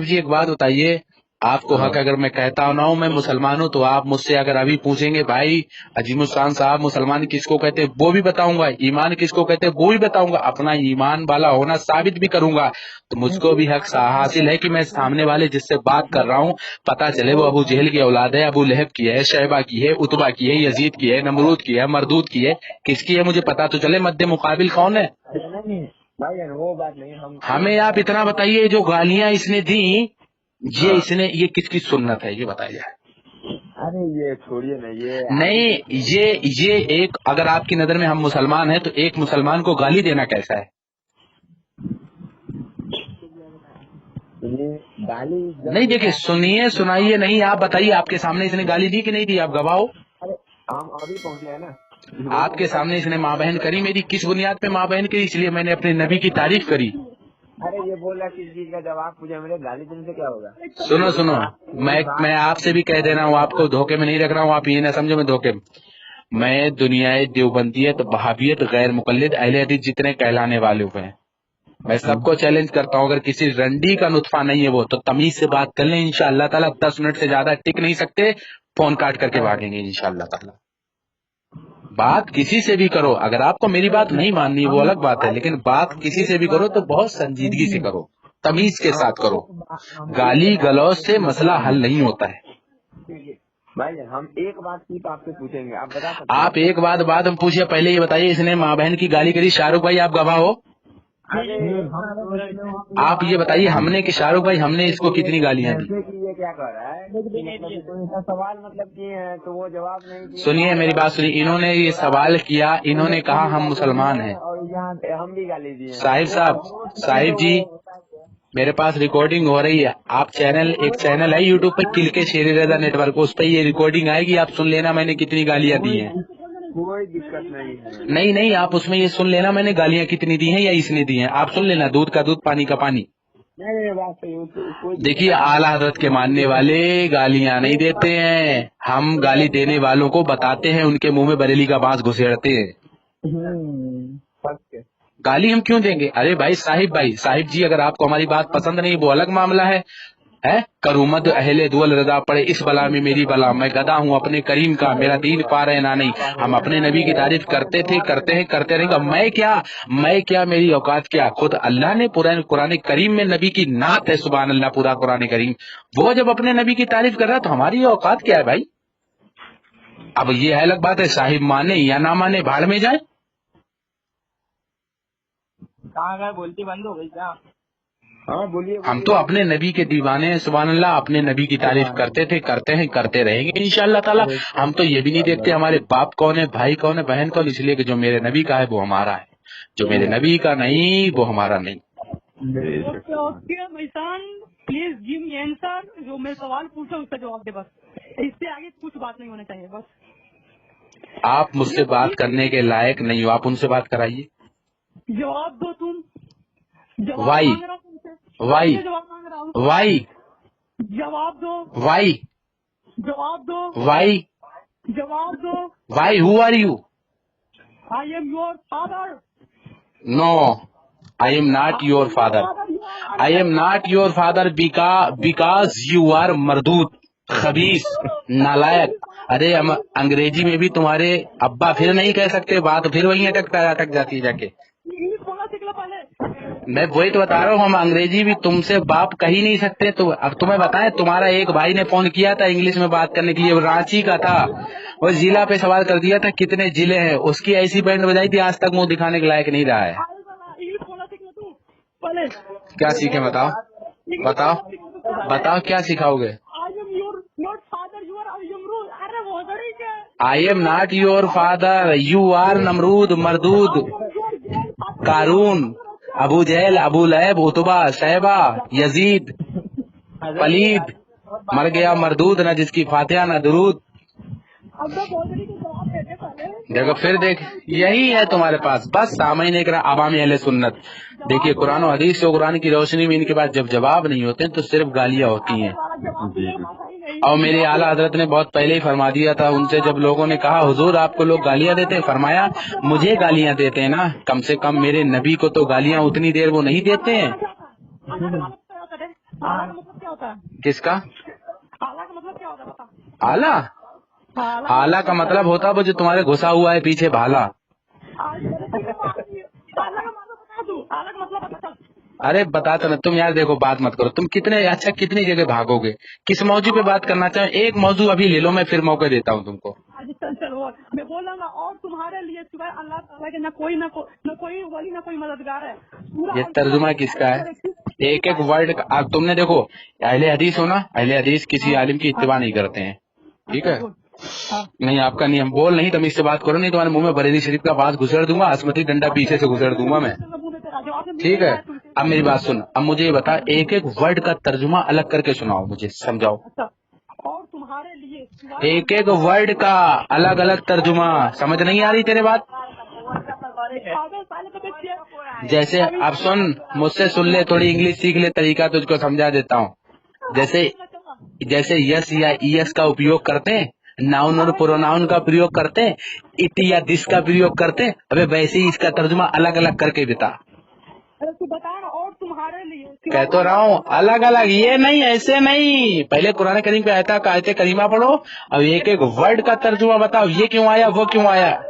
जी एक बात बताइए, आपको हक अगर मैं कहता ना हूँ मैं मुसलमान हूँ, तो आप मुझसे अगर अभी पूछेंगे भाई अजीमुस्तान साहब मुसलमान किसको कहते हैं, वो भी बताऊंगा, ईमान किसको कहते हैं वो भी बताऊंगा, अपना ईमान वाला होना साबित भी करूंगा। तो मुझको भी हक हासिल है कि मैं सामने वाले जिससे बात कर रहा हूँ पता चले वो अबू जहल की औलाद है, अबू लहब की है, शैबा की है, उतबा की है, यजीद की है, नमरूद की है, मरदूद की है, किसकी है मुझे पता तो चले, मद्दे मुकाबिल कौन है। भाई वो बात नहीं, हमें आप इतना बताइए, जो गालियां इसने दी ये किसकी सुन्नत है, ये बताइए। अरे ये छोड़िए ना, ये नहीं, ये एक, अगर आपकी नजर में हम मुसलमान हैं तो एक मुसलमान को गाली देना कैसा है? ये गाली नहीं देखिए, सुनिए सुनाइए नहीं, आप बताइए, आपके सामने इसने गाली दी कि नहीं दी, आप गवाह हो। अरे हम अभी पहुंचे हैं ना। आपके सामने इसने माँ बहन करी मेरी, किस बुनियाद पे माँ बहन करी? इसलिए मैंने अपने नबी की तारीफ करी। अरे ये बोल रहा किस चीज का जवाब पूछे, मेरे गाली देने से क्या होगा? सुनो मैं आपसे भी कह दे रहा हूँ, आपको धोखे में नहीं रख रहा हूँ, आप ये ना समझो मैं धोखे में। मैं दुनियाए देवबंदियत, वहाबियत, गैर मुकल्लिद, अहले हदीस जितने कहलाने वाले हुए हैं, मैं सबको चैलेंज करता हूँ, अगर किसी रंडी का नुत्फा नहीं है वो तो तमीज से बात कर लें, इंशाअल्लाह ताला 10 मिनट से ज्यादा टिक नहीं सकते, फोन काट करके भागेंगे इंशाअल्लाह ताला। बात किसी से भी करो, अगर आपको मेरी बात नहीं माननी वो अलग बात है, लेकिन बात किसी से भी करो तो बहुत संजीदगी से करो, तमीज के साथ करो। गाली गलौज से मसला हल नहीं होता है। भाई हम एक बात सिर्फ आपसे पूछेंगे, आप बता सकते हैं? आप एक बात हम पूछिए, पहले ये बताइए, इसने माँ बहन की गाली करी, शाहरुख भाई आप गवाह हो? अरे आप ये बताइए, हमने कि शाहरुख भाई हमने इसको कितनी गालियां दी? जैसे कि ये क्या कर रहा है, मतलब तो इनका सवाल मतलब किए हैं तो वो जवाब नहीं दिए। सुनिए मेरी बात सुनिए, इन्होंने ये सवाल किया, इन्होंने कहा हम मुसलमान हैं। और यहाँ पे हम भी गाली दिए। साहिब जी मेरे पास रिकॉर्डिंग हो रही है। आप एक चैनल है यूट्यूब पे किलके शेरी रजा नेटवर्क, उस पर ये रिकॉर्डिंग आएगी, आप सुन लेना मैंने कितनी गालियां दी हैं। कोई दिक्कत नहीं है। नहीं, आप उसमें ये सुन लेना मैंने गालियां कितनी दी हैं या इसने दी हैं, आप सुन लेना। दूध का दूध, पानी का पानी। नहीं बात सही। देखिए आला हजरत के मानने वाले गालियां नहीं देते हैं, हम गाली देने वालों को बताते हैं, उनके मुंह में बरेली का बांस घुसेड़ते हैं। गाली हम क्यों देंगे? अरे भाई साहिब जी, अगर आपको हमारी बात पसंद नहीं वो अलग मामला है। करूमद अहले दुअल रजा पड़े इस बला में मेरी बला, मैं गदा हूँ अपने करीम का, मेरा दीन पार है ना नहीं। हम अपने नबी की तारीफ करते थे, करते हैं, करते रहेंगे। मैं क्या मेरी औकात क्या? खुद अल्लाह ने कुरान करीम में नबी की नात है, सुभान अल्लाह, पूरा कुरान करीम। वो जब अपने नबी की तारीफ कर रहा है तो हमारी औकात क्या है भाई? अब ये है अलग बात है, साहिब माने या ना माने भाड़ में जाए। कहाँ गए, बोलती बंद हो गई क्या? हाँ बोलिए। हम तो अपने नबी के दीवाने हैं, सुभान अल्लाह, अपने नबी की तारीफ करते थे, करते हैं, करते रहेंगे इंशाअल्लाह ताला। हम तो ये भी नहीं देखते हमारे बाप कौन है, भाई कौन है, बहन कौन, इसलिए कि जो मेरे नबी का है वो हमारा है, जो मेरे नबी का नहीं वो हमारा नहीं। ओके मैसान, प्लीज गिव मी आंसर। जो मैं सवाल पूछा उसका जवाब दे बस, इससे आगे कुछ बात नहीं होना चाहिए बस। आप मुझसे बात करने के लायक नहीं हो, आप उनसे बात कराइए। जवाब दो तुम। वाई वाई जवाब मांग रहा हूँ। वाई जवाब दो। वाई जवाब दो। वाई जवाब दो। Why who are you? I am your father. No, I am not your father. I am not your father because you are मरदूत, खबीस, नालायक। अरे अंग्रेजी में भी तुम्हारे अब्बा फिर नहीं कह सकते, बात फिर वहीं अटक जाती है जाके। इंग्लिश बोलना सीख लो पहले। मैं वही तो बता रहा हूँ, हम अंग्रेजी भी तुमसे बाप कह ही नहीं सकते। तो अब तुम्हें बताएं, तुम्हारा एक भाई ने फोन किया था इंग्लिश में बात करने के लिए, वो रांची का था, वो जिला पे सवाल कर दिया था कितने जिले हैं, उसकी ऐसी बैंड बजाई थी, आज तक मुंह दिखाने के लायक नहीं रहा है। इंग्लिश बोलना सीख लो तू पहले। क्या सीखे बताओ क्या सिखाओगे? I am your not father, you are यमरूद। अरे वो बड़ी क्या? I am not your father, you are नमरूद, मरदूद, कारून, अबू जहल, अबू लहब, उतबा, शैबा, यजीद, पलीद, मर गया मरदूद, न जिसकी फातिहा न दुरूद। अब तो बोलने के जवाब देते पहले। देखो फिर देख, यही है तुम्हारे पास, बस सामने एक आवामी अहले सुन्नत। देखिए कुरान और हदीस से, कुरान की रोशनी में इनके पास जब जवाब नहीं होते तो सिर्फ गालियां होती हैं। और मेरे आला हजरत ने बहुत पहले ही फरमा दिया था उनसे, जब लोगों ने कहा हुजूर आपको लोग गालियां देते हैं, फरमाया मुझे गालियां देते हैं ना, कम से कम मेरे नबी को तो गालियां उतनी देर वो नहीं देते हैं। किसका आला का मतलब क्या होता है बता। आला? आला का मतलब होता है वो जो तुम्हारे घुसा हुआ है पीछे भाला। आला का मतलब बता। अरे बताता ना तुम यार, देखो बात मत करो तुम, कितनी जगह भागोगे, किस मौजू पे बात करना चाहो? एक मौजू अभी ले लो, मैं फिर मौका देता हूँ तुमको। चलो मैं बोलूंगा, और तुम्हारे लिए सिवाय अल्लाह ताला के न कोई वली न कोई मददगार है। ये तर्जुमा किसका है? एक एक वर्ड का। अब तुमने देखो, अहले हदीस हो ना, अहले हदीस किसी आलिम की इत्तिबा नहीं करते हैं, ठीक है? नहीं आपका नियम बोल नहीं, तुम इससे बात करो, नहीं तुम्हारे मुंह में बरेली शरीफ का बात घुसड़ दूंगा, असमती डंडा पीछे से घुसड़ दूंगा मैं, ठीक है? अब मेरी बात सुन, अब मुझे ये बता, एक एक वर्ड का तर्जुमा अलग करके सुनाओ, मुझे समझाओ। और तुम्हारे लिए एक एक वर्ड का अलग अलग तर्जुमा, समझ नहीं आ रही तेरे बात? जैसे अब सुन, मुझसे सुन ले, थोड़ी इंग्लिश सीख ले, तरीका तुझको समझा देता हूँ। जैसे यस या ईएस का उपयोग करते हैं, नाउन और प्रोनाउन का प्रयोग करते हैं, इट या दिस का प्रयोग करते हैं, अबे वैसे ही इसका तर्जुमा अलग अलग करके बता। तू बता ना, और तुम्हारे लिए कह तो रहा हूँ अलग अलग, ये नहीं ऐसे नहीं। पहले कुरान करीम पे आयत करीमा पढ़ो, अब एक एक वर्ड का तर्जुमा बताओ, ये क्यों आया वो क्यों आया।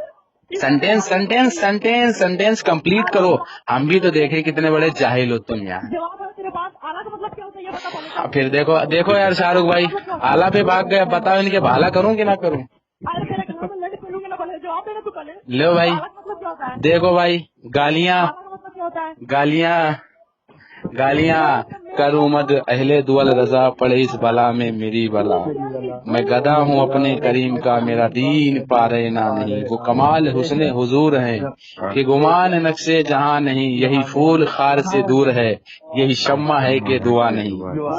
सेंटेंस कंप्लीट करो। हम भी तो देखे कितने बड़े जाहिल हो तुम यार। तेरे पास आला का मतलब क्या होता है ये बता पहले। फिर देखो यार शाहरुख भाई, आला पे भाग गया, बताओ इनके भाला करूँ कि ना करूँ? अरे तेरे काम में लड़ पड़ूंगा ना, पहले जवाब देना तू पहले। लो भाई आला का मतलब क्या होता है? देखो भाई, गालियाँ आला का मतलब क्या होता है? गालियां करूं मद अहले दुअल रजा पड़े इस बला में मेरी बला। मैं गदा हूँ अपने करीम का मेरा दीन पारे ना नहीं। वो कमाल हुस्ने हुजूर है कि गुमान नक्शे जहां नहीं। यही फूल खार से दूर है यही शम्मा है कि दुआ नहीं।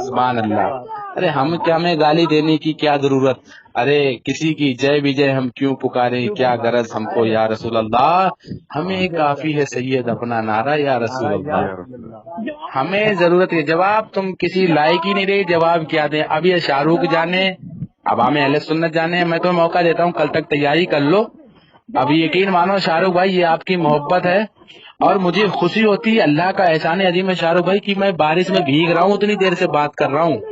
सुभान अल्लाह। अरे हमें गाली देने की क्या जरूरत। अरे किसी की जय विजय हम क्यों पुकारे क्या गरज हमको या रसूल अल्लाह। हमें काफी है सैयद अपना नारा या रसूल अल्लाह। हमें जरूरत है जवाब तुम किसी लायक ही नहीं रहे जवाब क्या दें। अब ये शाहरुख जाने अब हमें अहले सुन्नत जाने। मैं तो मौका देता हूँ कल तक तैयारी कर लो। अब यकीन मानो शाहरुख भाई ये आपकी मोहब्बत है और मुझे खुशी होती है अल्लाह का एहसान अजीम है शाहरुख भाई कि मैं बारिश में भीग रहा हूँ उतनी देर से बात कर रहा हूँ।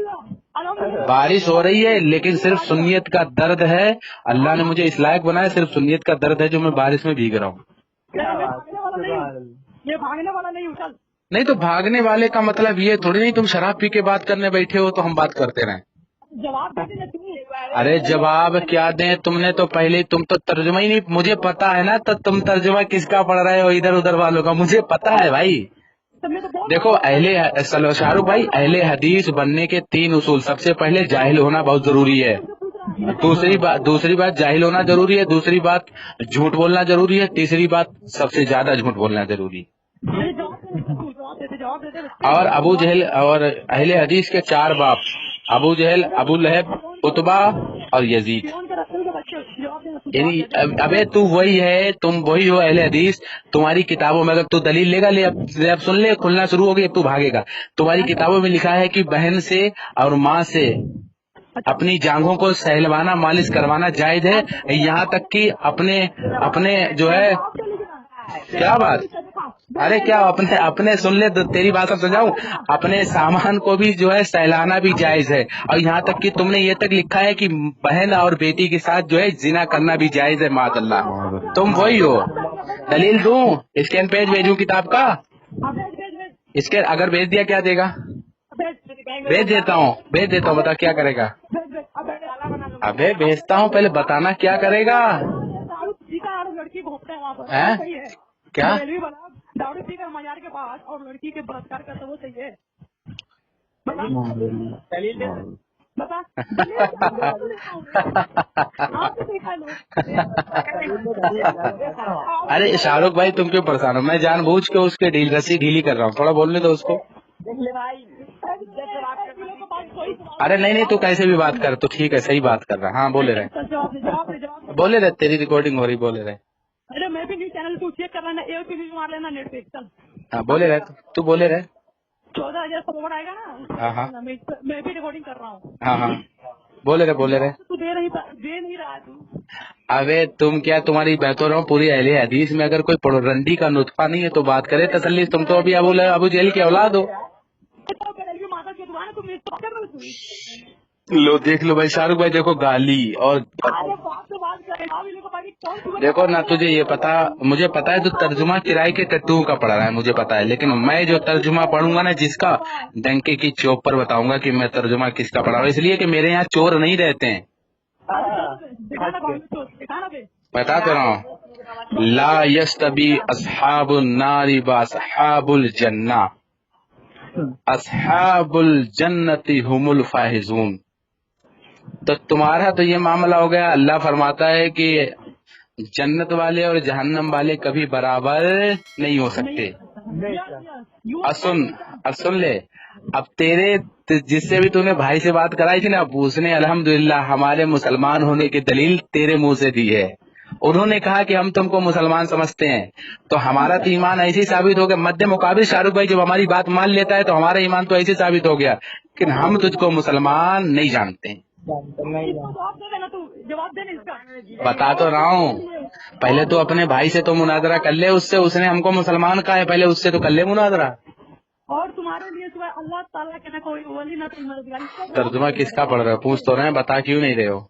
बारिश हो रही है लेकिन सिर्फ सुन्नियत का दर्द है। अल्लाह ने मुझे इस लायक बनाया सिर्फ सुन्नियत का दर्द है जो मैं बारिश में भीग रहा हूँ। ये भागने वाला नहीं उछल। नहीं तो भागने वाले का मतलब ये थोड़ी नहीं तुम शराब पी के बात करने बैठे हो तो हम बात करते रहें। जवाब दे देना तुम। अरे जवाब क्या दें तुमने तो पहले तुम तो तर्जुमा ही नहीं। मुझे पता है ना तो तुम तर्जुमा किसका पढ़ रहे हो इधर उधर वालों का मुझे पता है भाई। देखो शाहरुख भाई अहले हदीस बनने के 3 उसूल। सबसे पहले जाहिल होना बहुत जरूरी है। दूसरी बात जाहिल होना जरूरी है। दूसरी बात झूठ बोलना जरूरी है। तीसरी बात सबसे ज्यादा झूठ बोलना जरूरी है। और अबू जहल और अहले हदीस के 4 बाप अबू जहल अबू लहब उतबा और यजीद। यानी अबे तू वही है तुम वही हो अहले हदीस। तुम्हारी किताबों में अगर तू दलील लेगा अब सुन ले खुलना शुरू हो गई अब तू भागेगा। तुम्हारी किताबों में लिखा है कि बहन से और माँ से अपनी जांघों को सहलवाना मालिश करवाना जायज है। यहाँ तक कि अपने जो है क्या बात। अरे क्या अपने सुन ले तेरी बात समझाऊं। अपने सामान को भी जो है सहलाना भी जायज है। और यहाँ तक कि तुमने ये तक लिखा है कि बहन और बेटी के साथ जो है जिना करना भी जायज है। मादअल्लाह तुम वही हो। दलील दूं स्कैन पेज भेजूं किताब का। इसके अगर भेज दिया क्या देगा। भेज देता हूँ बता क्या करेगा। अबे भेजता हूँ पहले बताना क्या करेगा। लड़की घूमते हैं वहाँ पर है क्या दारू पी कर मजार के पास और लड़की के बलात्कार करते वो सही है। बता अरे शाहरुख भाई तुम क्यों परेशान हो। मैं जानबूझ के उसके रस्सी ढीली कर रहा हूँ। थोड़ा बोलने दो उसको। अरे नहीं तू कैसे भी बात कर। तो ठीक है सही बात कर रहा। हाँ बोले रहे तेरी रिकॉर्डिंग हो रही बोले रहे। अरे मैं भी न्यूज चैनल को चेक कर लेना एक न्यूज मार लेना नेट पे चल। हाँ बोले रहे तू बोले रहे। 14,000 फॉलोवर आएगा ना। हाँ मैं भी रिकॉर्डिंग कर रहा हूँ। हाँ बोले रहे तू दे नहीं रहा तू। अबे तुम क्या तुम्हारी मैं तो रहा हूँ पूरी अहले हदीस में अगर कोई रंडी का नुत्फा नहीं है तो बात करे तसल्ली। तुम तो अभी अबू जहल की औलाद हो। लो देख लो भाई शाहरुख भाई देखो गाली और देखो ना तुझे ये पता मुझे पता है तो तर्जुमा किराए के टट्टू का पढ़ रहा है मुझे पता है। लेकिन मैं जो तर्जुमा पढ़ूंगा ना जिसका डंके की चौक पर बताऊंगा कि मैं तर्जुमा किसका पढ़ा रहा हूँ। इसलिए कि मेरे यहाँ चोर नहीं रहते हैं। बता तो रहा हूँ। ला यस्तबी अस्हाबुन नारी व अस्हाबुल जन्ना अस्हाबुल जन्नति हुमुल फाहिजून। तो तुम्हारा तो ये मामला हो गया। अल्लाह फरमाता है कि जन्नत वाले और जहन्नम वाले कभी बराबर नहीं हो सकते। सुन ले अब तेरे जिससे भी तूने भाई से बात कराई थी ना उसने अल्हम्दुलिल्लाह हमारे मुसलमान होने की दलील तेरे मुंह से दी है। उन्होंने कहा कि हम तुमको मुसलमान समझते हैं तो हमारा तो ईमान ऐसे ही साबित हो गया। मध्य मुकाबिल शाहरुख भाई जब हमारी बात मान लेता है तो हमारा ईमान तो ऐसे साबित हो गया। लेकिन हम तुझको मुसलमान नहीं जानते। बता तो रहा हूँ पहले तो अपने भाई से तो मुनाजरा कर ले उससे। उसने हमको मुसलमान कहा है पहले उससे तो कर ले मुनाजरा। और तुम्हारे लिए अल्लाह ताला के ना कोई वली ना कोई मददगार। तर्जुमा किसका पढ़ रहे हो पूछ तो रहे हैं बता क्यों नहीं रहे हो।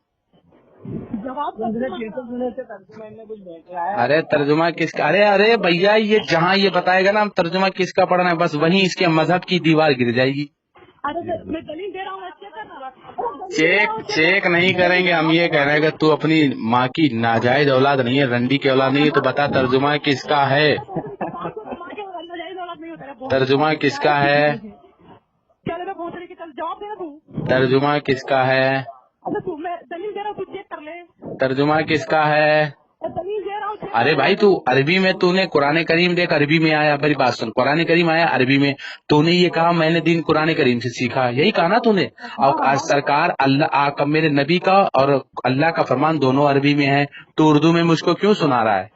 अरे तर्जुमा किसका। अरे भैया ये जहाँ ये बताएगा ना हम तर्जुमा किसका पढ़ना है बस वहीं इसके मजहब की दीवार गिर जाएगी। मैं दलील दे रहा हूँ। चेक नहीं करेंगे हम ये कह रहे हैं कि तू अपनी माँ की नाजायज औलाद नहीं है रंडी की औलाद नहीं है तो बता तर्जुमा किसका है। तर्जुमा किसका है? चल मैं पूछ रही कि चल जवाब देना तू। तर्जुमा किसका है? अच्छा तू मैं दलील दे रहा हूँ, तू चेक कर ले। तर्जुमा किसका है? दलील दे रहा हूँ, check अरे कर भाई ले। तू अरबी में, तूने कुरान करीम देख अरबी में आया, मेरी बात सुन, कुरान करीम आया अरबी में, तूने ये कहा मैंने दीन कुरान करीम से सीखा, यही कहा ना तूने। और आज सरकार अल्लाह मेरे नबी का और अल्लाह का फरमान दोनों अरबी में है, तू उर्दू में मुझको क्यों सुना रहा है?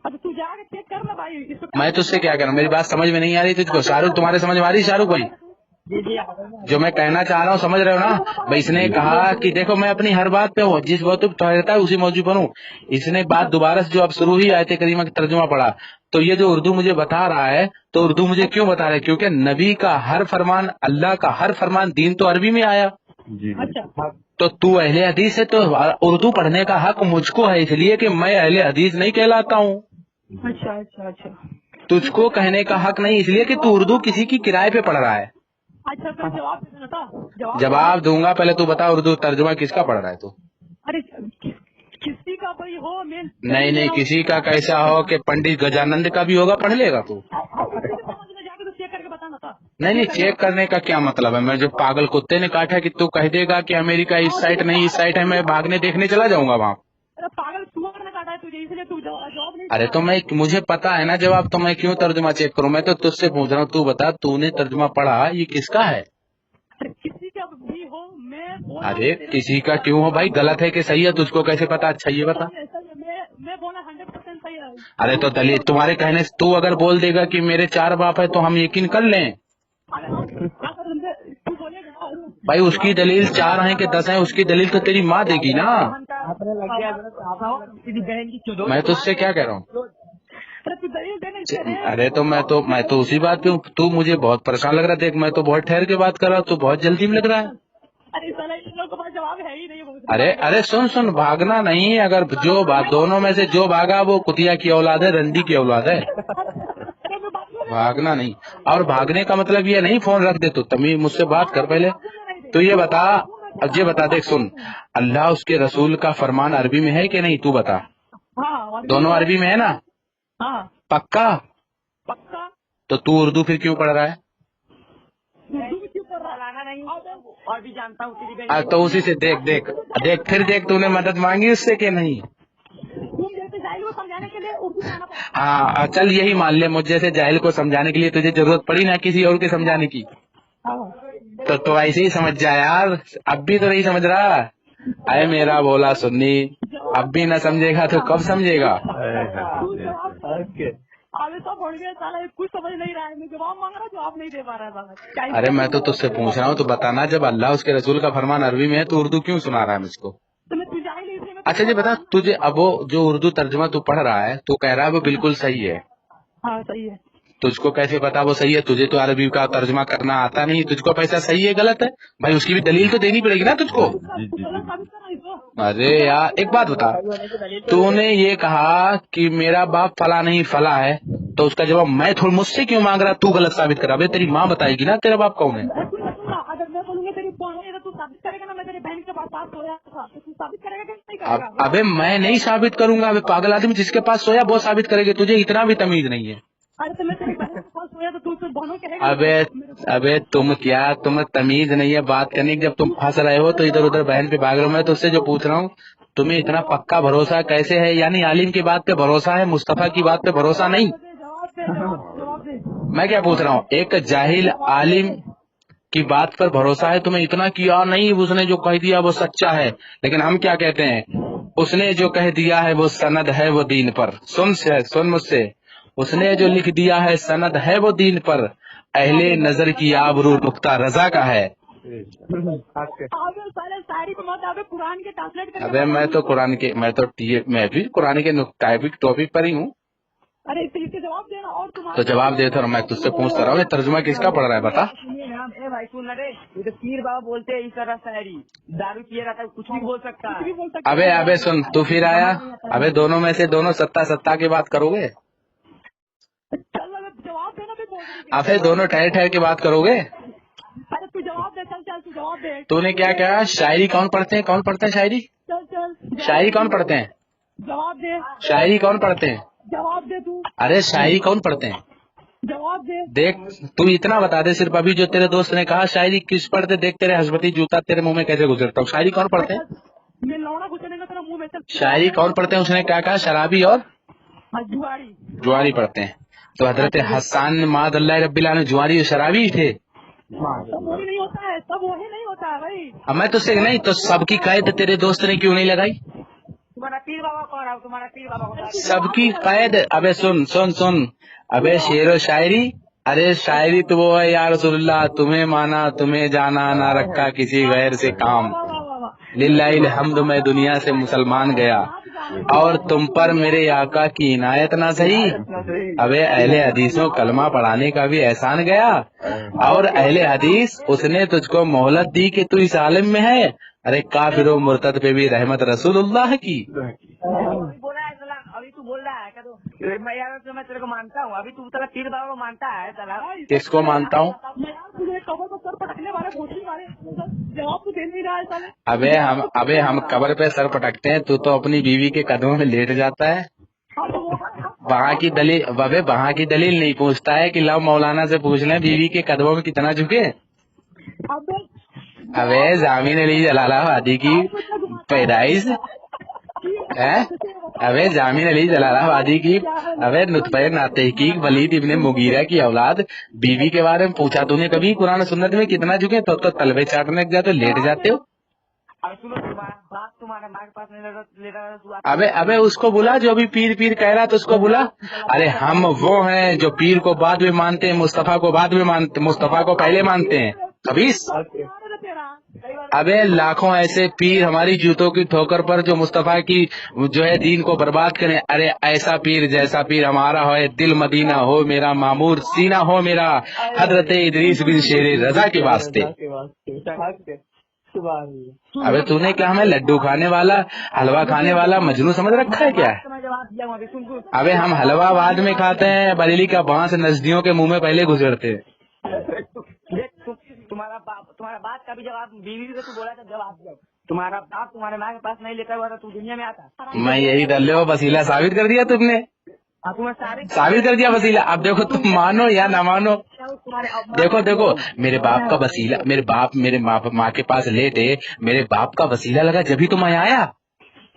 अच्छा तू जाके चेक कर ना भाई इसको। मैं तुझसे क्या करूं? मेरी बात समझ में नहीं आ रही तुझको? शाहरुख तुम्हारे समझ में आ रही? शाहरुख भाई जो मैं कहना चाह रहा हूँ समझ रहे हो ना भाई? इसने कहा कि देखो मैं अपनी हर बात पे हूँ, जिस बात पे रहता है उसी मौजू पर हूँ। इसने बात दोबारा से जो अब शुरू ही आयत करीमा की तर्जुमा पढ़ा, तो ये जो उर्दू मुझे बता रहा है, तो उर्दू मुझे क्यों बता रहा है? क्योंकि नबी का हर फरमान, अल्लाह का हर फरमान, दीन तो अरबी में आया। अच्छा तो तू अहले हदीस है, तो उर्दू पढ़ने का हक मुझको है, इसलिए कि मैं अहले हदीस नहीं कहलाता हूँ। अच्छा अच्छा अच्छा तुझको कहने का हक नहीं, इसलिए कि तू उर्दू किसी की किराए पे पढ़ रहा है। अच्छा तो जवाब दे देना था। जवाब दूंगा, पहले तू बता उर्दू तर्जुमा किसका पढ़ रहा है तू? अरे किसी का भाई हो मैं नहीं किसी का कैसा हो कि पंडित गजानंद का भी होगा, पढ़ लेगा तू? जाके तो चेक करके बताना था। नहीं चेक करने का क्या मतलब है? मैं जो पागल कुत्ते ने काटा कि तू कह देगा कि अमेरिका इस साइड नहीं इस साइड है, मैं भागने देखने चला जाऊंगा वहाँ। अरे पागल सुअर ने काटा है तुझे, इसलिए तू जवाब नहीं। अरे तो मैं, मुझे पता है ना जवाब, तो मैं क्यों तर्जुमा चेक करूँ? मैं तो तुझसे पूछ रहा हूँ, तू बता तूने तर्जुमा पढ़ा, ये किसका है? अरे किसी का भी हो मैं अरे किसी का क्यों हो भाई? गलत है कि सही है तुझको कैसे पता? अच्छा ये बता। मैं बोला 100% सही है। अरे तो दलील तुम्हारे कहने से, तू अगर बोल देगा कि मेरे 4 बाप है तो हम यकीन कर लें तू बोलेगा भाई? उसकी दलील 4 है कि 10 है, उसकी दलील तो तेरी माँ देगी ना। मैं तुझसे क्या कह रहा हूँ? अरे तू दलील देने अरे तो मैं तो उसी बात पे हूँ। तू मुझे बहुत परेशान लग रहा है, देख मैं तो बहुत ठहर के बात कर रहा हूँ, तू बहुत जल्दी में लग रहा है। अरे साला इन लोगों के पास जवाब है ही नहीं। अरे सुन भागना नहीं, अगर जो बात दोनों में से जो भागा वो कुतिया की औलाद है, रंडी की औलाद है। भागना नहीं, और भागने का मतलब ये नहीं फोन रख दे तू, तमीज मुझसे बात कर पहले। तो ये बता, अब ये बता, देख सुन, अल्लाह उसके रसूल का फरमान अरबी में है कि नहीं? तू बता। हाँ दोनों अरबी में है ना? हाँ पक्का? पक्का। तो तू उर्दू फिर क्यों पढ़ रहा है? और भी जानता हूँ तो उसी से देख फिर देख तूने मदद मांगी उससे कि नहीं? समझाने के लिए उर्दू जाना पड़ता हाँ चल यही मान ले, मुझे जैसे जाहिल को समझाने के लिए तुझे जरूरत पड़ी ना किसी और के समझाने की, है। तो ऐसे ही समझ जा यार। अब भी तो नहीं समझ रहा? अरे मेरा बोला सुन्नी, अब भी ना समझेगा तो कब समझेगा? आगे सब बढ़ गया साला, कुछ समझ नहीं रहा है। मैं जवाब मांग रहा, जवाब नहीं दे पा रहा साला। अरे मैं तो तुझसे पूछ रहा हूँ, तो बताना, जब अल्लाह उसके रसूल का फरमान अरबी में है तो उर्दू क्यों सुना रहा है मुझको? तो मैं तुझे ही नहीं। अच्छा जी बता, तुझे अब वो जो उर्दू तर्जुमा तू पढ़ रहा है, तू कह रहा है वो बिल्कुल सही है, हाँ सही है। तुझको कैसे पता वो सही है? तुझे तो अरबी का तर्जुमा करना आता नहीं, तुझको पैसा सही है गलत है भाई? उसकी भी दलील तो देनी पड़ेगी ना तुझको। अरे यार एक बात बता, तूने ये कहा कि मेरा बाप फला नहीं फला है, तो उसका जवाब मैं थोड़ा मुझसे क्यों मांग रहा? तू गलत साबित करा। अबे तेरी माँ बताएगी ना तेरा बाप कौन है। अगर मैं बोलूंगा तेरी बहन है तो तू साबित करेगा ना मैं तेरी बहन के पास सोया था, तो तू साबित करेगा कि नहीं करेगा? अबे मैं नहीं साबित करूंगा, अबे पागल आदमी, जिसके पास सोया वो साबित करेगी, तुझे इतना भी तमीज नहीं है। अरे तो मैं तेरी बहन के पास सोया तो तू तो बहनों कहेगा। अबे तुम्हें तमीज नहीं है बात करने की? जब तुम फंस रहे हो तो इधर उधर बहन पे भाग रहे हो। मैं तुझसे जो पूछ रहा हूँ, तुम्हें इतना पक्का भरोसा कैसे है? यानी आलिम की बात पे भरोसा है, मुस्तफा की बात पे भरोसा नहीं। जवाब दे। मैं क्या पूछ रहा हूँ, एक जाहिल आलिम की बात पर भरोसा है तुम्हें इतना कि यार नहीं उसने जो कह दिया वो सच्चा है, लेकिन हम क्या कहते हैं, उसने जो कह दिया है वो सनद है वो दीन पर। सुन मुझसे, उसने जो लिख दिया है सनद है वो दीन पर, अहले नजर की आबरू नुक्ता रजा का है। कुरान के ट्रांसलेट। अबे मैं तो कुरान के, मैं भी कुरान के टॉपिक पर ही हूँ। अरे इसके जवाब देना। और तो जवाब देता रहा, मैं तुझसे पूछता रहा हूँ, तर्जुमा किसका पढ़ रहा है बता? ए भाई सुन रे, ये तो पीर बाबा बोलते हैं इस तरह शायरी, दारू पिए रहता है कुछ भी बोल सकता है। अबे सुन, तू फिर आया। अबे दोनों में से दोनों सत्ता की बात करोगे? जवाब देना भी बोल। अबे दोनों ठहर के बात करोगे? अरे तू जवाब दे, चल तू जवाब दे। तूने क्या कहा? शायरी कौन पढ़ते हैं शायरी? चल शायरी कौन पढ़ते हैं? जवाब दे। शायरी कौन पढ़ते हैं? जवाब दे तू। अरे शायरी कौन पढ़ते हैं? जवाब दे। देख तू इतना बता दे सिर्फ, अभी जो तेरे दोस्त ने कहा शायरी किस पढ़ते, देख तेरे हसबती जूता तेरे मुंह में कैसे गुजरता हूँ। शायरी कौन पढ़ते हैं? मैं लौड़ा गुजरेगा तेरा मुंह में चल। शायरी कौन पढ़ते हैं? उसने क्या कहा? शराबी और जुआरी। जुआरी पढ़ते हैं। तो हजरत हसन मादल्ला रब्बिल आलमीन जुआरी और शराबी थे। सब वही नहीं होता है, सब वही नहीं होता है भाई। अब मैं तुझसे नहीं तो सबकी कैद तेरे दोस्त ने क्यों नहीं लगाई? तुम्हारा पीर बाबा कौन है? तुम्हारा पीर बाबा कौन है? सबकी कैद। अबे सुन सुन सुन, अबे शेर व शायरी, अरे शायरी तो वो है या रसूलुल्लाह, तुम्हें माना तुम्हें जाना, ना रखा किसी गैर से काम, लिल्लाहिल हम्द, मैं दुनिया से मुसलमान गया और तुम पर मेरे आका की इनायत ना सही। अबे अहले हदीसों कलमा पढ़ाने का भी एहसान गया, और अहले हदीस उसने तुझको मोहलत दी कि तू इस आलम में है। अरे काफिरो मुर्तद पे भी रहमत रसूलुल्लाह की। अभी बोला है साला, अभी तू बोल रहा है क्या? तो मैं यार तो मैं तेरे को मानता हूँ, अभी तू तेरा पीर बाबा को मानता है साला। किसको मानता हूँ? मैं यार तुझे कबर पर सर पटकने वाले भोसड़ी वाले जवाब तो दे नहीं रहा है साले। अबे हम कब्र पे सर पटकते हैं, तू तो अपनी बीवी के कदमों में लेट जाता है। वहाँ की दलील नहीं पूछता है कि लव मौलाना से पूछ लें बीवी के कदमों में कितना झुके। अबे जामीन अली जलालाबादी की पैदाइश है। अबे जामीन अली जलालाबादी की, अबे नुतफे नातहकीक वलीद इब्ने मुगीरा की औलाद, बीवी के बारे में पूछा तूने कभी? कुरान सुन्नत में कितना झुके? तो तलबे चाटने लग जाते, लेट जाते हो। अब सुनो, बात तुम्हारे माँ के पास नहीं ले रहा। अबे उसको बुला जो अभी पीर पीर कह रहा, तो उसको बुला। अरे हम वो हैं जो पीर को बाद में मानते हैं, मुस्तफा को बाद में मानते, मुस्तफा को पहले मानते हैं। खबीस। अबे लाखों ऐसे पीर हमारी जूतों की ठोकर पर जो मुस्तफा की जो है दीन को बर्बाद करें। अरे ऐसा पीर जैसा पीर हमारा हो, दिल मदीना हो मेरा, मामूर सीना हो मेरा, हजरत इदरीस बिन शेर रजा के वास्ते। अबे तूने क्या हमें लड्डू खाने वाला, हलवा खाने वाला मजनू समझ रखा है क्या? अबे हम हलवा बाद में खाते हैं, बरेली का बांस नजदियों के मुंह में पहले गुजरते हैं। तुम्हारा बात का भी जवाब बीवी से तू बोला था, जवाब दो। तुम्हारा बाप तुम्हारे माँ के पास नहीं लेता हुआ था, तू दुनिया में आता। मैं यही दल्ले हो वसीला साबित कर दिया तुमने, साबित कर दिया वसीला। अब देखो तुम मानो या ना मानो, देखो मेरे बाप का वसीला, मेरे माँ के पास लेटे, मेरे बाप का वसीला लगा जब ही तो मैं आया।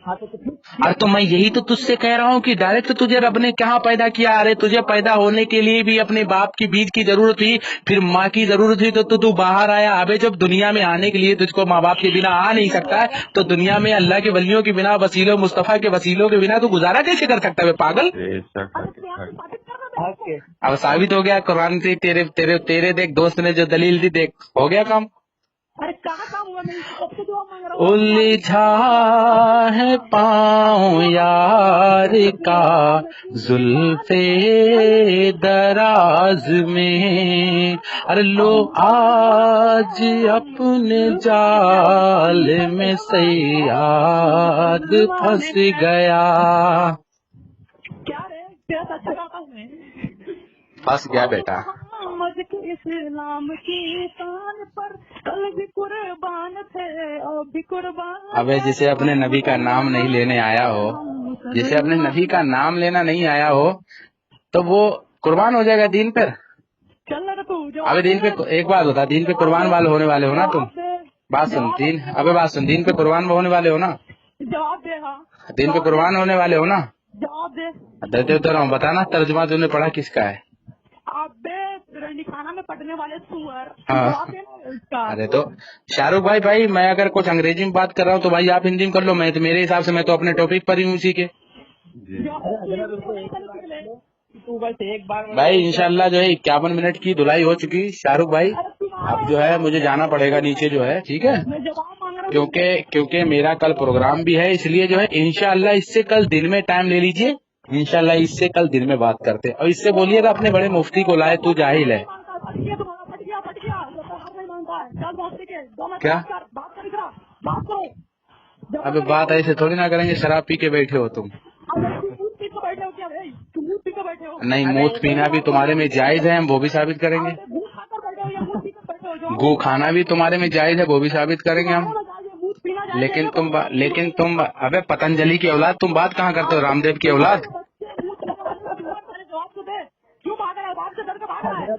अरे तो मैं यही तो तुझसे कह रहा हूँ कि डायरेक्ट तुझे रब ने कहाँ पैदा किया? अरे तुझे पैदा होने के लिए भी अपने बाप की बीज की जरूरत थी, फिर माँ की जरूरत थी, तो तू बाहर आया। अबे जब दुनिया में आने के लिए तुझको माँ बाप के बिना आ नहीं सकता है, तो दुनिया में अल्लाह के वलियों के बिना, वसीलों मुस्तफा के वसीलों के बिना तू गुजारा कैसे कर सकता है पागल? अब साबित हो गया कुरान से, तेरे देख दोस्त ने जो दलील दी, देख हो गया काम। अरे कहाँ काम हुआ? मैं सबसे दुआ मांग रहा हूँ। उलझा है पाँव यार का जुल्फे दराज में, अरे लो आज अपने जाल में सयाद फंस गया। क्या रे तेरा तो अच्छा गाता हूँ मैं। फंस गया बेटा। इस्लाम की शान पर कल भी कुर्बान थे, अब भी कुर्बान। अबे जिसे अपने नबी का नाम नहीं लेने आया हो, जिसे अपने नबी का नाम लेना नहीं आया हो, तो वो कुर्बान हो जाएगा दीन पर। चल रहा तू। अबे दीन पे एक बात होता, दीन पे कुर्बान वाले होने वाले हो ना तुम। बात सुन दीन, अबे बात सुन, दीन पे कुर्बान होने वाले हो ना? जवाब दे। हाँ दीन पे कुर्बान होने वाले हो ना? जवाब दे। देते तो रहा बताना तर्जुमा तूने पढ़ा किसका है? खाना में पटने वाले सुअर। हाँ। इसका अरे तो शाहरुख भाई मैं अगर कुछ अंग्रेजी में बात कर रहा हूँ तो भाई आप हिंदी में कर लो। मैं तो मेरे हिसाब से मैं तो अपने टॉपिक पर ही हूँ उसी के। तू बस एक बार भाई इंशाल्लाह जो है 51 मिनट की धुलाई हो चुकी शाहरुख भाई। अब जो है मुझे जाना पड़ेगा नीचे जो है, ठीक है, क्योंकि मेरा कल प्रोग्राम भी है, इसलिए जो है इंशाल्लाह इससे कल दिन में टाइम ले लीजिए, इंशाल्लाह इससे कल दिन में बात करते हैं। और इससे बोलिएगा अपने बड़े मुफ्ती को लाए, तू जाहिल है क्या? अबे बात ऐसे थोड़ी ना करेंगे, शराब पी के बैठे हो तुम। नहीं, मूत पीना भी तुम्हारे में जायज है, हम वो भी साबित करेंगे। गू खाना भी तुम्हारे में जायज है, वो भी साबित करेंगे हम। लेकिन तुम अबे पतंजलि की औलाद, तुम बात कहाँ करते हो? रामदेव की औलाद।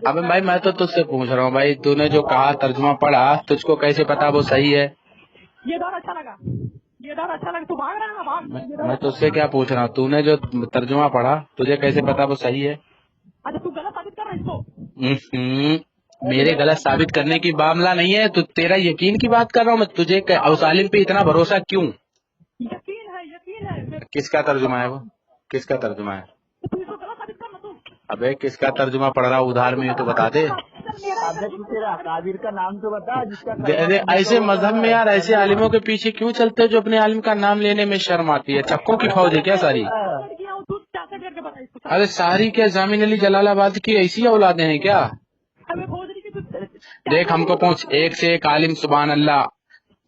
अबे भाई मैं तो तुझसे पूछ रहा हूँ भाई, तूने जो कहा तर्जुमा पढ़ा, तुझको कैसे पता वो सही है? ये दौर अच्छा लगा, ये दौर अच्छा लगा, तू भाग रहा है ना, भाग। मैं तुझसे क्या पूछ रहा हूँ, तूने जो तर्जुमा पढ़ा तुझे कैसे पता वो सही है? अच्छा तू गलत साबित कर रहा है इसको। मेरे गलत साबित करने की मामला नहीं है, तो तेरा यकीन की बात कर रहा हूँ मैं तुझे। उस आलिम पे इतना भरोसा क्यों? यकीन है किसका तर्जुमा है वो? किसका तर्जुमा है? तो तू इसको गलत साबित कर ना तू। अबे किसका तर्जुमा पढ़ रहा उधार में, ये तो बता दे। अबे तू तेरा काबिर का नाम तो बता जिसका अरे ऐसे मजहब में यार ऐसे आलिमों के पीछे क्यों चलते हो जो अपने आलिम का नाम लेने में शर्म आती है? चक्कों की फौज है क्या सारी? लड़कियां हो, तू चाहते करके बता इसको। अरे सारी क्या जामिन अली जलालाबाद की ऐसी औलादे हैं क्या? अबे भोजरी की तू देख हमको पूछ, एक से एक आलिम सुभान अल्लाह,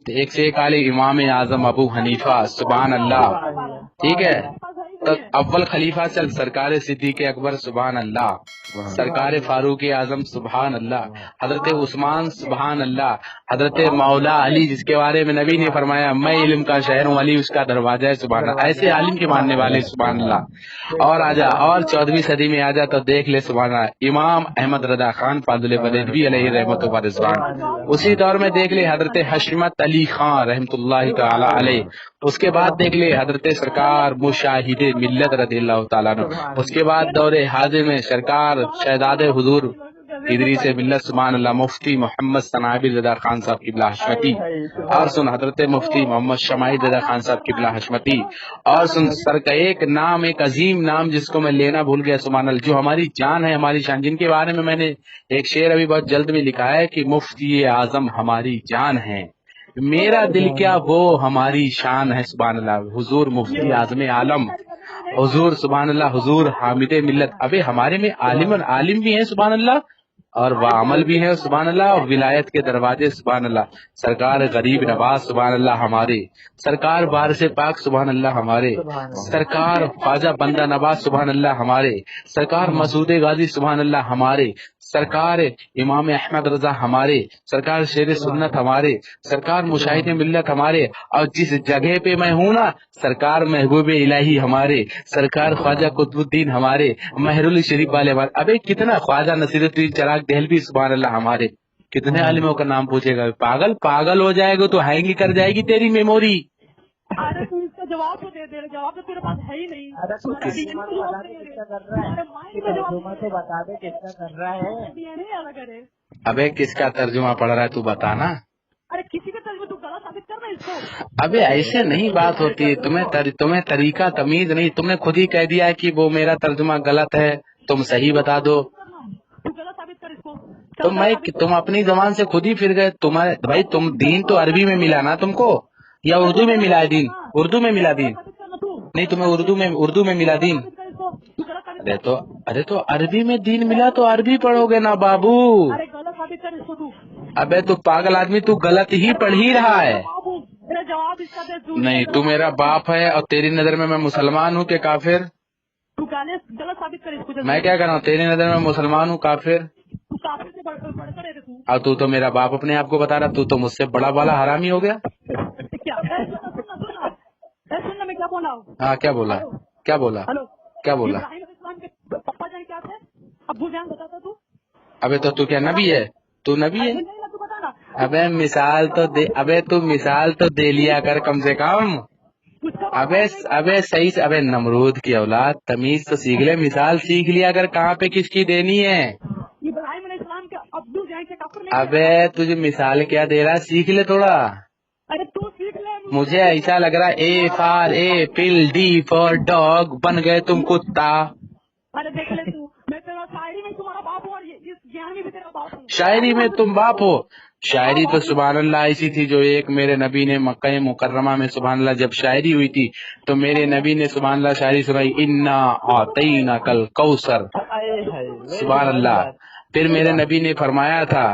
एक से एक आलिम इमाम आजम अबू हनीफा सुभान अल्लाह, ठीक है। तो अव्वल खलीफा चल सरकार सिद्दीक अकबर सुभान अल्लाह, सरकार फारूक आजम सुभान अल्लाह, हजरत उस्मान सुभान अल्लाह, हजरत मौला अली जिसके बारे में नबी ने फरमाया मैं इल्म का शहर हूँ, अली उसका दरवाजा है सुभान अल्लाह। ऐसे आलिम के मानने वाले सुभान अल्लाह। और आजा और 14वीं सदी में आजा तो देख ले सुभान अल्लाह, इमाम अहमद रजा खान फाजुल बरेलवी अलैहि रहमत व रिजवान। उसी दौर में देख ले हजरत हशमत अली खान रहमतुल्लाहि तआला अलैह। उसके बाद देख ले हजरत सरकार मुशाहिदे मिल्लत रज़ियल्लाहु ताला अन्हु। उसके बाद दौरे हाजिर में सरकार शहजादे हुजूर इदरी से मिल्लत सुभान अल्लाह मुफ्ती मोहम्मद सनाबिल रजा खान साहब किबला हशमती। और सुन हजरत मुफ्ती मोहम्मद शमाइल रजा खान साहब किबला हशमती। और सुन सर का एक नाम, एक अजीम नाम जिसको मैं लेना भूल गया सुभान अल्लाह, जो हमारी जान है हमारी शान, जिनके बारे में मैंने एक शेर अभी बहुत जल्द में लिखा है कि मुफ्ती आजम हमारी जान है, मेरा दिल क्या वो हमारी शान है सुभान अल्लाह। हुजूर मुफ्ती आजम आलम हुजूर सुभान अल्लाह, हुजूर हामिदे मिल्लत। अबे हमारे में आलिम भी हैं सुभान अल्लाह, और वामल भी है सुभान अल्लाह, और विलायत के दरवाजे सुभान अल्लाह। सरकार गरीब नवाज सुभान अल्लाह हमारे, सरकार बार से पाक सुभान अल्लाह हमारे, सरकार ख्वाजा बंदा नवाज सुभान अल्लाह हमारे, सरकार मसूद गाजी सुभान अल्लाह हमारे, सरकार इमाम अहमद रजा हमारे, सरकार शेर सुन्नत हमारे, सरकार मुशाहिद मिल्लत हमारे। और जिस जगह पे मैं हूँ ना, सरकार महबूब इलाही हमारे, सरकार ख्वाजा कुतुबुद्दीन हमारे, महरुल शरीफ वाले हमारे। अबे कितना ख्वाजा नसीरुद्दीन चिराग देहलवी सुभान अल्लाह हमारे। कितने आलिमों का नाम पूछेगा? पागल हो जाएगा तो हैंग कर जाएगी तेरी मेमोरी। अरे तू इसका जवाब तो दे दे, जवाब तो तेरे पास है ही नहीं। अरे तू किसका कर रहा है? तर्जुमा तो बता दे किसका कर रहा है? अबे किसका तर्जुमा पढ़ रहा है तू बताना। अरे किसी का तर्जुमा तू गलत साबित कर रहा है इसको। अबे ऐसे नहीं बात होती है, तुम्हें तरीका तमीज नहीं। तुमने खुद ही कह दिया है कि वो मेरा तर्जुमा गलत है, तुम सही बता दो। तू गलत साबित कर इसको। तुम अपनी जबान से खुद ही फिर गए। तुम्हारे भाई तुम दीन तो अरबी में मिला ना तुमको, या उर्दू में मिला है दीन? उर्दू में मिला दीन? नहीं तुम्हें उर्दू में मिला दीन? अरे तो अरबी में दीन मिला तो अरबी पढ़ोगे ना बाबू। अरे गलत साबित कर इसको तू। अबे तू पागल आदमी, तू गलत ही पढ़ ही रहा है। मेरा जवाब इसका दे तू। नहीं तू मेरा बाप है, और तेरी नजर में मैं मुसलमान हूँ कि काफिर? तू गलत साबित कर इसको। मैं क्या कर रहा हूँ? तेरी नजर में मुसलमान हूँ काफिर? तू काफिर से बढ़कर है तू। और तू तो मेरा बाप अपने आप को बता रहा, तू तो मुझसे बड़ा वाला हरामी हो गया। सुनना मैं क्या बोला हूँ। हाँ क्या बोला? हेलो क्या बोला? इब्राहिम अलैहिस्सलाम के पापा जान क्या थे? अब्बू जान बताता तू। अबे तो तू क्या नबी है? तू नबी है? तू बता ना। अबे मिसाल तो दे, अबे तू मिसाल तो दे लिया कर कम से कम। अबे सही से, अबे नमरूद की औलाद तमीज तो सीख ले, मिसाल सीख लिया कर कहाँ पे किसकी देनी है। इब्राहिम अलैहिस्सलाम के अब्दू जान के काफिर नहीं। अबे तुझे मिसाल क्या दे रहा, सीख ले थोड़ा। अरे तू सीख ले। मुझे ऐसा लग रहा है A for Apple, D for dog, बन गए तुम कुत्ता। अरे देख ले तू, मैं तेरा शायरी में तुम्हारा बाप हूँ और इस ज्ञान में भी तेरा बाप हूँ। शायरी में तुम बाप हो? शायरी तो सुभान अल्लाह ऐसी थी जो एक मेरे नबी ने मक्का मुकर्रमा में सुभान अल्लाह जब शायरी हुई थी तो मेरे नबी ने सुभान अल्लाह शायरी सुनाई, इन्ना आतैना कल कौसर सुभान अल्लाह। फिर मेरे नबी ने फरमाया था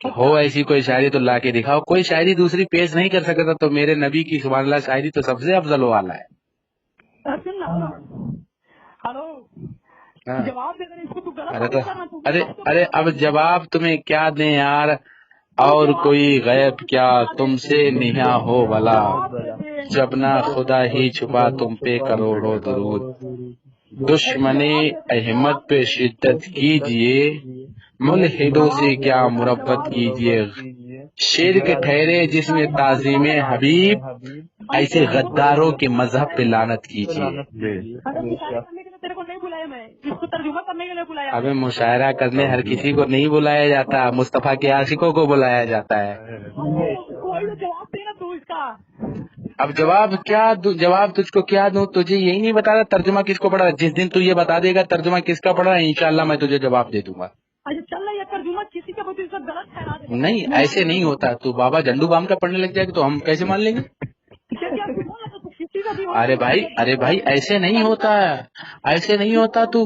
कि हो ऐसी कोई शायरी तो ला के दिखाओ। कोई शायरी दूसरी पेश नहीं कर सकता, तो मेरे नबी की सुभान अल्लाह शायरी तो सबसे अफजल वाला है। हेलो जवाब दे इसको। तू गलत। अरे अब जवाब तुम्हें क्या दें यार, और कोई गैब क्या तुमसे निहा हो भला, जब ना खुदा ही छुपा तुम पे करोड़ों दरूद। दुश्मने अहमद पे शिद्दत कीजिए, मुल्हिदों से क्या मुरब्बत कीजिए, शेर के ठहरे जिसमें ताज़ीमे हबीब, ऐसे गद्दारों के मजहब पे लानत कीजिए। तेरे को नहीं बुलाया, मैं इसको तर्जुमा करने के लिए बुलाया। अबे मुशायरा करने हर किसी को नहीं बुलाया जाता, मुस्तफा के आशिकों को बुलाया जाता है। कोई तो जवाब देना तू इसका। अब जवाब क्या दूं, जवाब तुझको क्या दूं? तुझे यही नहीं बता रहा तर्जुमा किसको पढ़ा। जिस दिन तू ये बता देगा तर्जुमा किसका पढ़ा, इंशाल्लाह मैं तुझे जवाब दे दूंगा। अच्छा चल रहा है तर्जुमा किसी का बहुत इसका गलत ठहरा दे। नहीं ऐसे नहीं होता, तू बाबा झंडू बाम का पढ़ने लग जाएगा तो हम कैसे मान लेंगे? अरे भाई ऐसे नहीं होता है, ऐसे नहीं होता। तू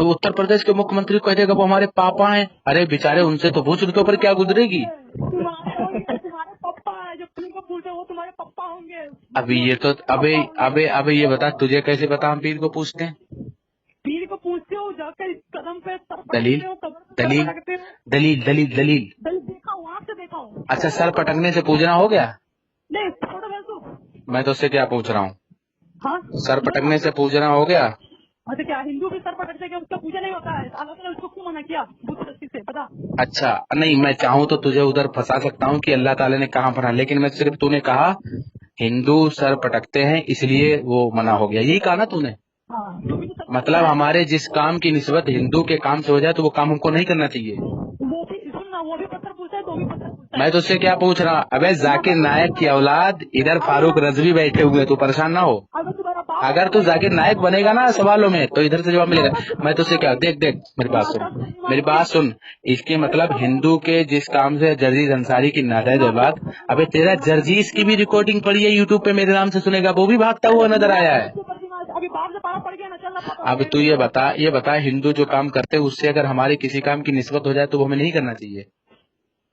उत्तर प्रदेश के मुख्यमंत्री को कह देगा वो हमारे पापा हैं, अरे बेचारे उनसे तो पूछ उनके ऊपर क्या गुजरेगी। तुम्हारे पापा है, जो तुमको पूछे वो तुम्हारे पापा होंगे। अभी ये तो अबे ये बता, तुझे कैसे पता हम पीर को पूछते हैं? पीर को पूछते हो जाकर इस कदम पे दलील दलील दलील दलील दलील देखा वहाँ से देखा हूँ। अच्छा सर पटकने से पूछना हो गया? नहीं छोड़ो वैसे। मैं तो उससे क्या पूछ रहा हूँ, हाँ सर पटकने से पूछना हो गया? अच्छा क्या हिंदू भी सर पटकते क्या, उसका पूजा नहीं होता है? अल्लाह ताला उसको क्यों मना किया बुत रस्सी से, पता? अच्छा नहीं, मैं चाहूँ तो तुझे उधर फंसा सकता हूँ कि अल्लाह ताला ने कहाँ पढ़ा, लेकिन मैं सिर्फ तूने कहा हिंदू सर पटकते हैं इसलिए वो मना हो गया, यही कहा ना तूने? हाँ तो भी तो मतलब हमारे जिस काम की निस्बत हिंदू के काम से हो जाए तो वो काम हमको नहीं करना चाहिए। वो भी सुन ना, वो भी पत्थर पूछता है तो भी पत्थर पूछता है। मैं तुझसे क्या पूछ रहा हूँ? अबे जाकिर नायक की औलाद, इधर फारूक रजवी बैठे हुए, तू परेशान ना हो। अगर तुम्हारा बाप अगर तू जाकिर नायक बनेगा ना सवालों में तो इधर से जवाब मिलेगा। मैं तुझसे क्या, देख मेरी बात सुन, इसके मतलब हिंदू के जिस काम से जर्जीज अंसारी की नाजायज औलाद, अबे तेरा जर्जीज की भी रिकॉर्डिंग पड़ी है यूट्यूब पे, मेरे नाम से सुनेगा, वो भी भागता हुआ नजर आया है। अभी बाप से पारा पड़ गया ना, चलना पता। अब तू ये बता हिंदू जो काम करते हैं उससे अगर हमारे किसी काम की निस्बत हो जाए तो वो हमें नहीं करना चाहिए।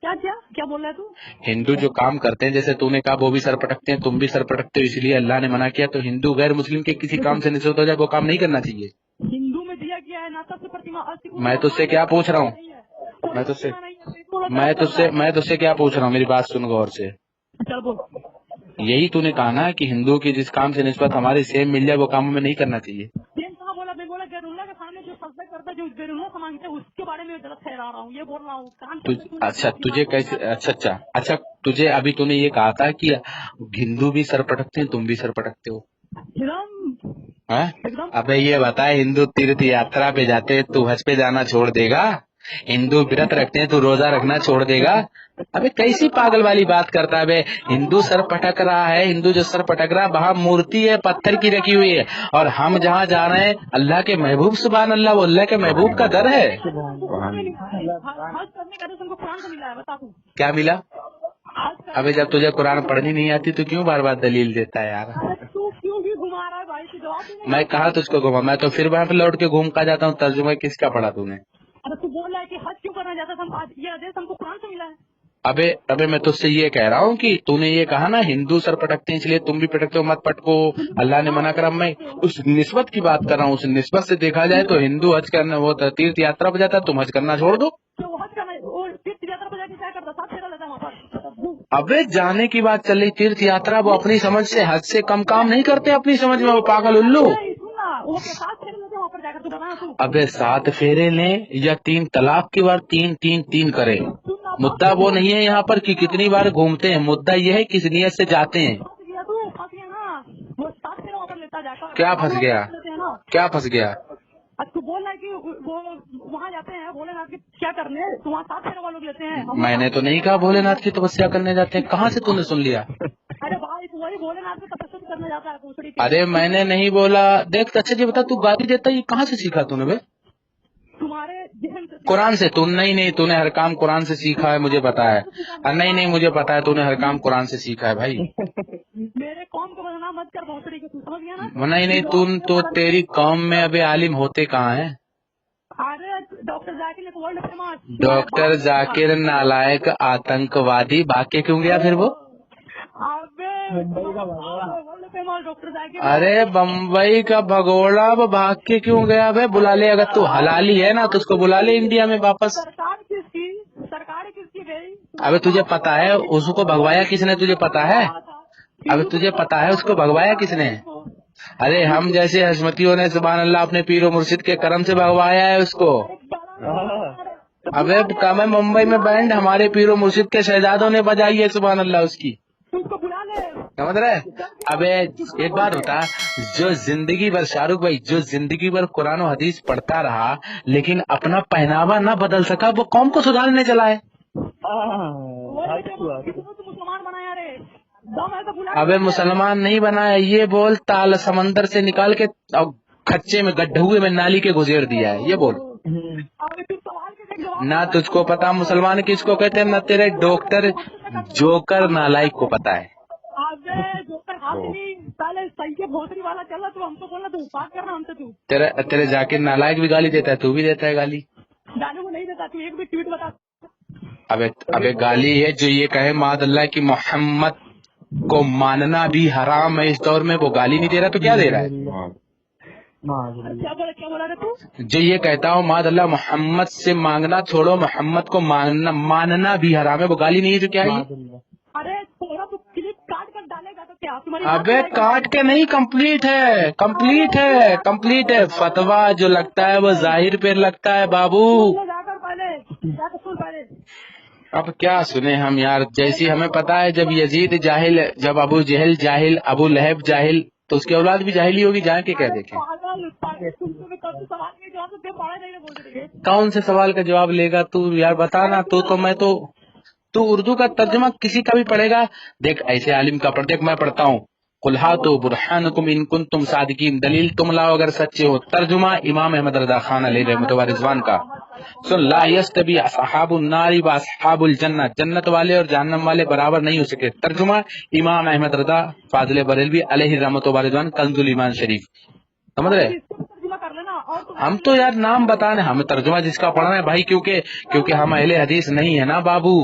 क्या बोल रहा है तू? हिंदू जो काम करते हैं, जैसे तूने कहा वो भी सर पटकते हैं, तुम भी सर पटकते हो, इसलिए अल्लाह ने मना किया, तो हिंदू गैर मुस्लिम के किसी काम से निस्बत हो जाए वो काम नहीं करना चाहिए। हिंदू में दिया गया है ना सबसे प्रतिमा। मैं तुझसे क्या पूछ रहा हूँ, मैं तुझसे क्या पूछ रहा हूँ, मेरी बात सुन गौर से। चल बोल। यही तूने कहा ना कि हिंदू की जिस काम से निस्बत हमारी सेम मिल जाए वो काम हमें नहीं करना चाहिए। सेम कहाँ बोला? मैं बोला गैरुल्ला के सामने जो सजदा करता है, जो गैरुल्ला से मांगते हैं उसके बारे में गलत ठहरा रहा हूँ, ये बोल रहा हूँ। अच्छा तुझे कैसे, अच्छा तुझे अभी तूने ये कहा था कि हिंदू भी सर पटकते हैं, तुम भी सर पटकते हो, एकदम। अबे ये बता, हिंदू तीर्थ यात्रा पे जाते हैं, तू हज पे जाना छोड़ देगा? हिंदू व्रत रखते हैं, तू रोजा रखना छोड़ देगा? अबे कैसी पागल वाली बात करता है बे। हिंदू सर पटक रहा है, हिंदू जो सर पटक रहा है वहाँ मूर्ति है पत्थर की रखी हुई है, और हम जहाँ जा रहे हैं अल्लाह के महबूब, सुभान अल्लाह, वो अल्लाह के महबूब का दर है। क्या मिला? अबे जब तुझे कुरान पढ़नी नहीं आती तो क्यों बार बार दलील देता है यार? तू क्यों भी घुमा रहा है भाई? जवाब। मैं कहा तुझको घुमा, मैं तो फिर वहाँ पे लौट के घूम का जाता हूँ। तर्जुमा किसका पढ़ा तूने? अरे तू बोल रहा है कि हज क्यों करना चाहता था? आज ये आदेश हमको कुरान से मिला है। अबे मैं तुझसे ये कह रहा हूँ कि तूने ये कहा ना हिंदू सर पटकते हैं इसलिए तुम भी पटकते हो, मत पटको, अल्लाह ने मना करा। मैं उस निस्बत की बात कर रहा हूँ, उस निस्बत से देखा जाए तो हिंदू हज करना, वो तीर्थ यात्रा पे जाता है, तुम हज करना छोड़ दो। तो हज करना, वो तीर्थ यात्रा पे जाके क्या करता? 7 फेरा लेता वहाँ पर। अबे जाने की बात चल रही, तीर्थ यात्रा वो अपनी समझ से हज से कम काम नहीं करते अपनी समझ में, वो पागल उल्लू। वो 7 फेरे लेते वहाँ पर जाकर, तू बता तू। अबे 7 फेरे लें या 3 तलाक की बार 3 करे, मुद्दा वो नहीं है यहाँ पर कि कितनी बार घूमते हैं, मुद्दा ये है किस नियत से जाते हैं। फंस गया ना, वो 7 फेरे वहाँ पर लेता जाकर। क्या फंस गया? क्या फंस गया? अब तू बोल रहा है कि वो वहाँ जाते हैं भोलेनाथ की क्या करने, तो वहाँ 7 फेरे वालों लेते हैं। मैंने तो नहीं कहा भोलेनाथ की तपस्या करने जाते हैं, कहाँ से तूने सुन लिया? अरे भाई तू वही भोलेनाथ की तपस्या करने जाता है पूछड़ी के। अरे मैंने नहीं बोला। देख अच्छा जी बता, तू गाली देता है, ये कहाँ से सीखा तूने बे? तुम्हारे जहन से। कुरान से? तू नहीं, तूने हर काम कुरान से सीखा है, मुझे पता है। नहीं मुझे पता है, तूने हर काम कुरान से सीखा है भाई। मेरे कौम को बदनाम मत कर भोसड़ी के, तू समझ गया ना? नहीं तुम तो, तेरी कौम में अबे आलिम होते कहाँ हैं? अरे डॉक्टर जाकिर एक वर्ल्ड फेमस। डॉक्टर जाकिर नालायक आतंकवादी, भाग के क्यों गया फिर वो? World famous doctor Zakir. अरे बम्बई का भगोड़ा, वो भाग के क्यों गया? भाई बुला ले, अगर तू हलाली है ना तो उसको बुला ले इंडिया में वापस। सरकार किसकी गई? अबे तुझे पता है उसको भगवाया किसने? तुझे पता है? अबे तुझे पता है उसको भगवाया किसने? अरे हम जैसे हजमतियों ने सुभान अल्लाह अपने पीरो मुर्शिद के करम से भगवाया है उसको। अबे मैं मुंबई में बैंड हमारे पीरो मुर्शिद के शहजादों ने बजाई है, सुभान अल्लाह उसकी, उसको बुला ले। समझ रहे? अबे एक बात बता, जो जिंदगी भर शाहरुख भाई, जो जिंदगी भर कुरान और हदीस पढ़ता रहा लेकिन अपना पहनावा ना बदल सका, वो कौम को सुधारने चला है। तो मुसलमान बनाया रे, दम है तो बुला। अबे मुसलमान नहीं बनाया, ये बोल ताल समंदर से निकाल के और खच्चे में गड्ढुए में नाली के घुसेड़ दिया है, ये बोल। अबे तू सवाल के जवाब ना तुझको पता मुसलमान किसको कहते हैं, ना तेरे डॉक्टर जोकर नालायक को पता है। अबे जो तक हाथ नहीं साले सही के भोसरी वाला चल रहा, तू हमको बोलना, तू बात करना हमसे। तू तेरे जाकिर नालायक भी गाली देता है, तू भी देता है गाली। गाने को नहीं देता, तू एक भी ट्वीट बता। अबे गाली है जो ये कहे मादल्ला कि मोहम्मद को मानना भी हराम है इस दौर में, वो गाली नहीं दे रहा तो क्या दे रहा है? क्या बोला रे तू? जो ये कहता हूँ मादल्ला मोहम्मद से मांगना छोड़ो, मोहम्मद को मानना भी हराम है, वो गाली नहीं है तो क्या है ये? अरे थोड़ा तू क्लिप काट कर डालेगा तो क्या तुम्हारी? अबे काट के नहीं, कंप्लीट है, कंप्लीट है। फतवा जो लगता है वो जाहिर पे लगता है बाबू। जाकर पहले जाकर सुन पहले। अब क्या सुने हम यार, जैसी हमें पता है जब यजीद जाहिल, जब अबू जहल जाहिल, अबू लहब जाहिल, तो उसकी औलाद भी जाहिल ही होगी, जाके क्या देखें। कौन से सवाल का जवाब लेगा तू यार, बताना। तू उर्दू का तर्जुमा किसी का भी पढ़ेगा, देख ऐसे आलिम का पढ़, देख मैं पढ़ता हूँ, कुल्हा तो बुरहानुकुम इन कुंतुम सादिकीन, दलील तुम लाओ अगर सच्चे हो। तर्जुमा इमाम अहमद रजा खान अलैहि रहमतुल्लाह व रिज़वान का। सुन, ला यस्तवी असहाबुन नारी व असहाबुल जन्नत, जन्नत वाले और जहन्नम वाले बराबर नहीं हो सके। तर्जुमा इमाम अहमद रजा फाजिल बरेलवी अलैहि रहमतुल्लाह व रिज़वान, कंजुल ईमान शरीफ। समझ रहे? हम तो यार नाम बताने, हमें तर्जुमा जिसका पढ़ना है भाई, क्योंकि हम अहले हदीस नहीं है ना बाबू।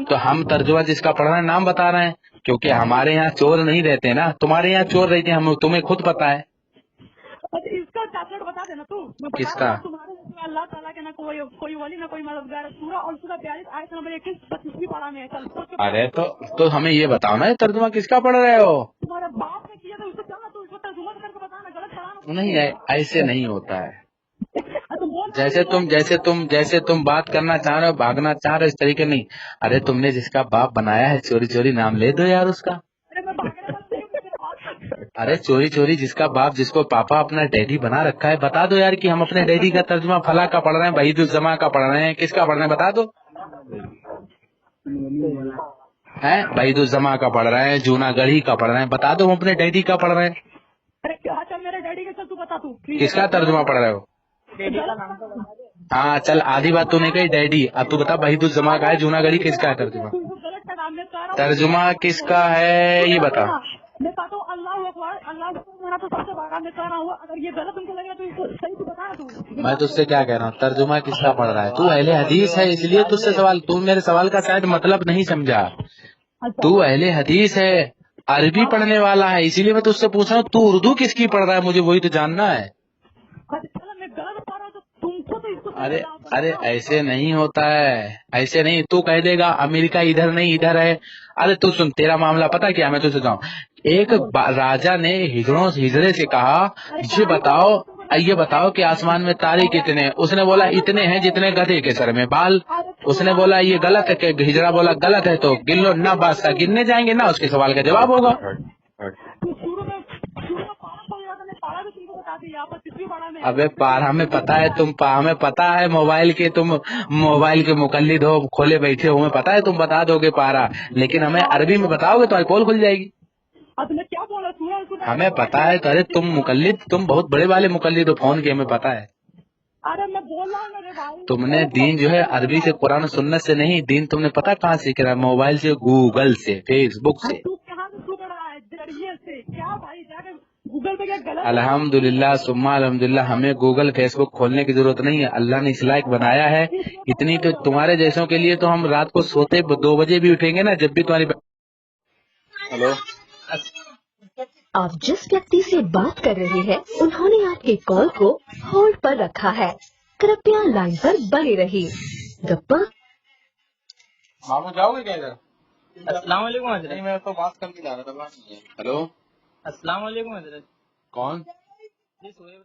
तो हम तर्जुमा जिसका पढ़ना है नाम बता रहे हैं, क्योंकि हमारे यहाँ चोर नहीं रहते ना, तुम्हारे यहाँ चोर रहते हैं, हम तुम्हें खुद पता है। इसका टैबलेट बता देना तू। किसका? तुम्हारे अल्लाह ताला के ना कोई वली ना कोई मददगार, सूरा और सूरा 42 आयत नंबर 21 25वीं पारा में है। चल अरे तो हमें ये बताओ ना, तर्जुमा किसका पढ़ रहे हो? तुम्हारे बाप ने किया था उसको, चलना तू इसको तर्जुमा करके बताना, गलत पढ़ाना नहीं, ऐसे नहीं होता है। बोल। जैसे तुम बात करना चाह रहे हो, भागना चाह रहे हो, इस तरीके नहीं। अरे तुमने जिसका बाप बनाया है, चोरी चोरी नाम ले दो यार उसका। अरे मैं भागने वाला नहीं। अरे चोरी चोरी जिसका बाप, जिसको पापा अपना डैडी बना रखा है, बता दो यार कि हम अपने डैडी का तर्जुमा फला का पढ़ रहे हैं, वहीदुज्जमा का पढ़ रहे हैं, किसका पढ़ रहे हैं बता दो। हैं, वहीदुज्जमा का पढ़ रहे हैं, जूनागढ़ी का पढ़ रहे हैं, बता दो हम अपने डैडी का पढ़ रहे हैं। अरे क्या, चल मेरे डैडी का, चल तू बता, तू किसका तर्जुमा पढ़ रहे हो? हाँ चल, आधी बात तूने कही डैडी, अब तू बता वहीदुज्जमा का है, जूनागढ़ी किसका है तर्जुमा? तर्जुमा किसका है ये बता। मैं कहता हूँ अल्लाह अकबर, अल्लाह अकबर तो सबसे बड़ा, मैं कह रहा हूँ अगर ये गलत तुमको लगेगा तो इसको सही तो बता। तू मैं तुझसे क्या कह रहा हूँ, तर्जुमा किसका पढ़ रहा है? तू अहले हदीस है, इसलिए तुझसे सवाल, तू मेरे सवाल का शायद मतलब नहीं समझा। तू अहले हदीस है, अरबी पढ़ने वाला है, इसीलिए मैं तुझसे पूछ रहा हूँ तू उर्दू किसकी पढ़ रहा है, मुझे वही तो जानना है। मैं गलत बता रहा हूँ तो तुमको तो इसको अरे ऐसे नहीं होता है, ऐसे नहीं। तू कह देगा अमेरिका इधर नहीं इधर है। अरे तू सुन, तेरा मामला पता क्या, मैं तुझसे बताऊं। एक राजा ने हिजड़े से कहा, ये बताओ कि आसमान में तारे कितने हैं? उसने बोला इतने हैं जितने गधे के सर में बाल। उसने बोला ये गलत है, कि हिजड़ा बोला गलत है, तो गिन लो ना, बादशाह गिनने जाएंगे ना, उसके सवाल का जवाब होगा। अबे पारा में पता है, हमें पता है मोबाइल के, तुम मोबाइल के मुकल्लिद हो, खोले बैठे हो, हमें पता है तुम बता दोगे पारा, लेकिन हमें अरबी में बताओगे तो पोल खुल जाएगी। क्या बोला? हमें पता है, अरे तुम बहुत बड़े वाले मुकल्लिद हो फोन के, हमें पता है। अरे मैं बोल रहा हूँ मेरे भाई, तुमने दीन जो है अरबी से, कुरान सुन्नत से नहीं, दीन तुमने पता कहाँ सीख रहा है? मोबाइल से, गूगल से, फेसबुक से। तू कहाँ से सीख रहा है? जरिए से क्या भाई, जाकर गूगल पे क्या गलत? अल्हम्दुलिल्लाह सुम्मा अल्हम्दुलिल्लाह, हमें गूगल फेसबुक खोलने की जरूरत नहीं है, अल्लाह ने इस लायक बनाया है। इतनी तो तुम्हारे जैसों के लिए तो हम रात को सोते 2 बजे भी उठेंगे ना, जब भी तुम्हारी। हेलो, आप जिस व्यक्ति से बात कर रहे हैं उन्होंने आपके कॉल को होल्ड पर रखा है, कृपया लाइन पर बने रहिए। मामू जाओगे क्या इधर? अस्सलाम वालेकुम हजरत। नहीं, मैं तो बात करके जा रहा था। हेलो, अस्सलाम वालेकुम हजरत। कौन? जी, सुहेब।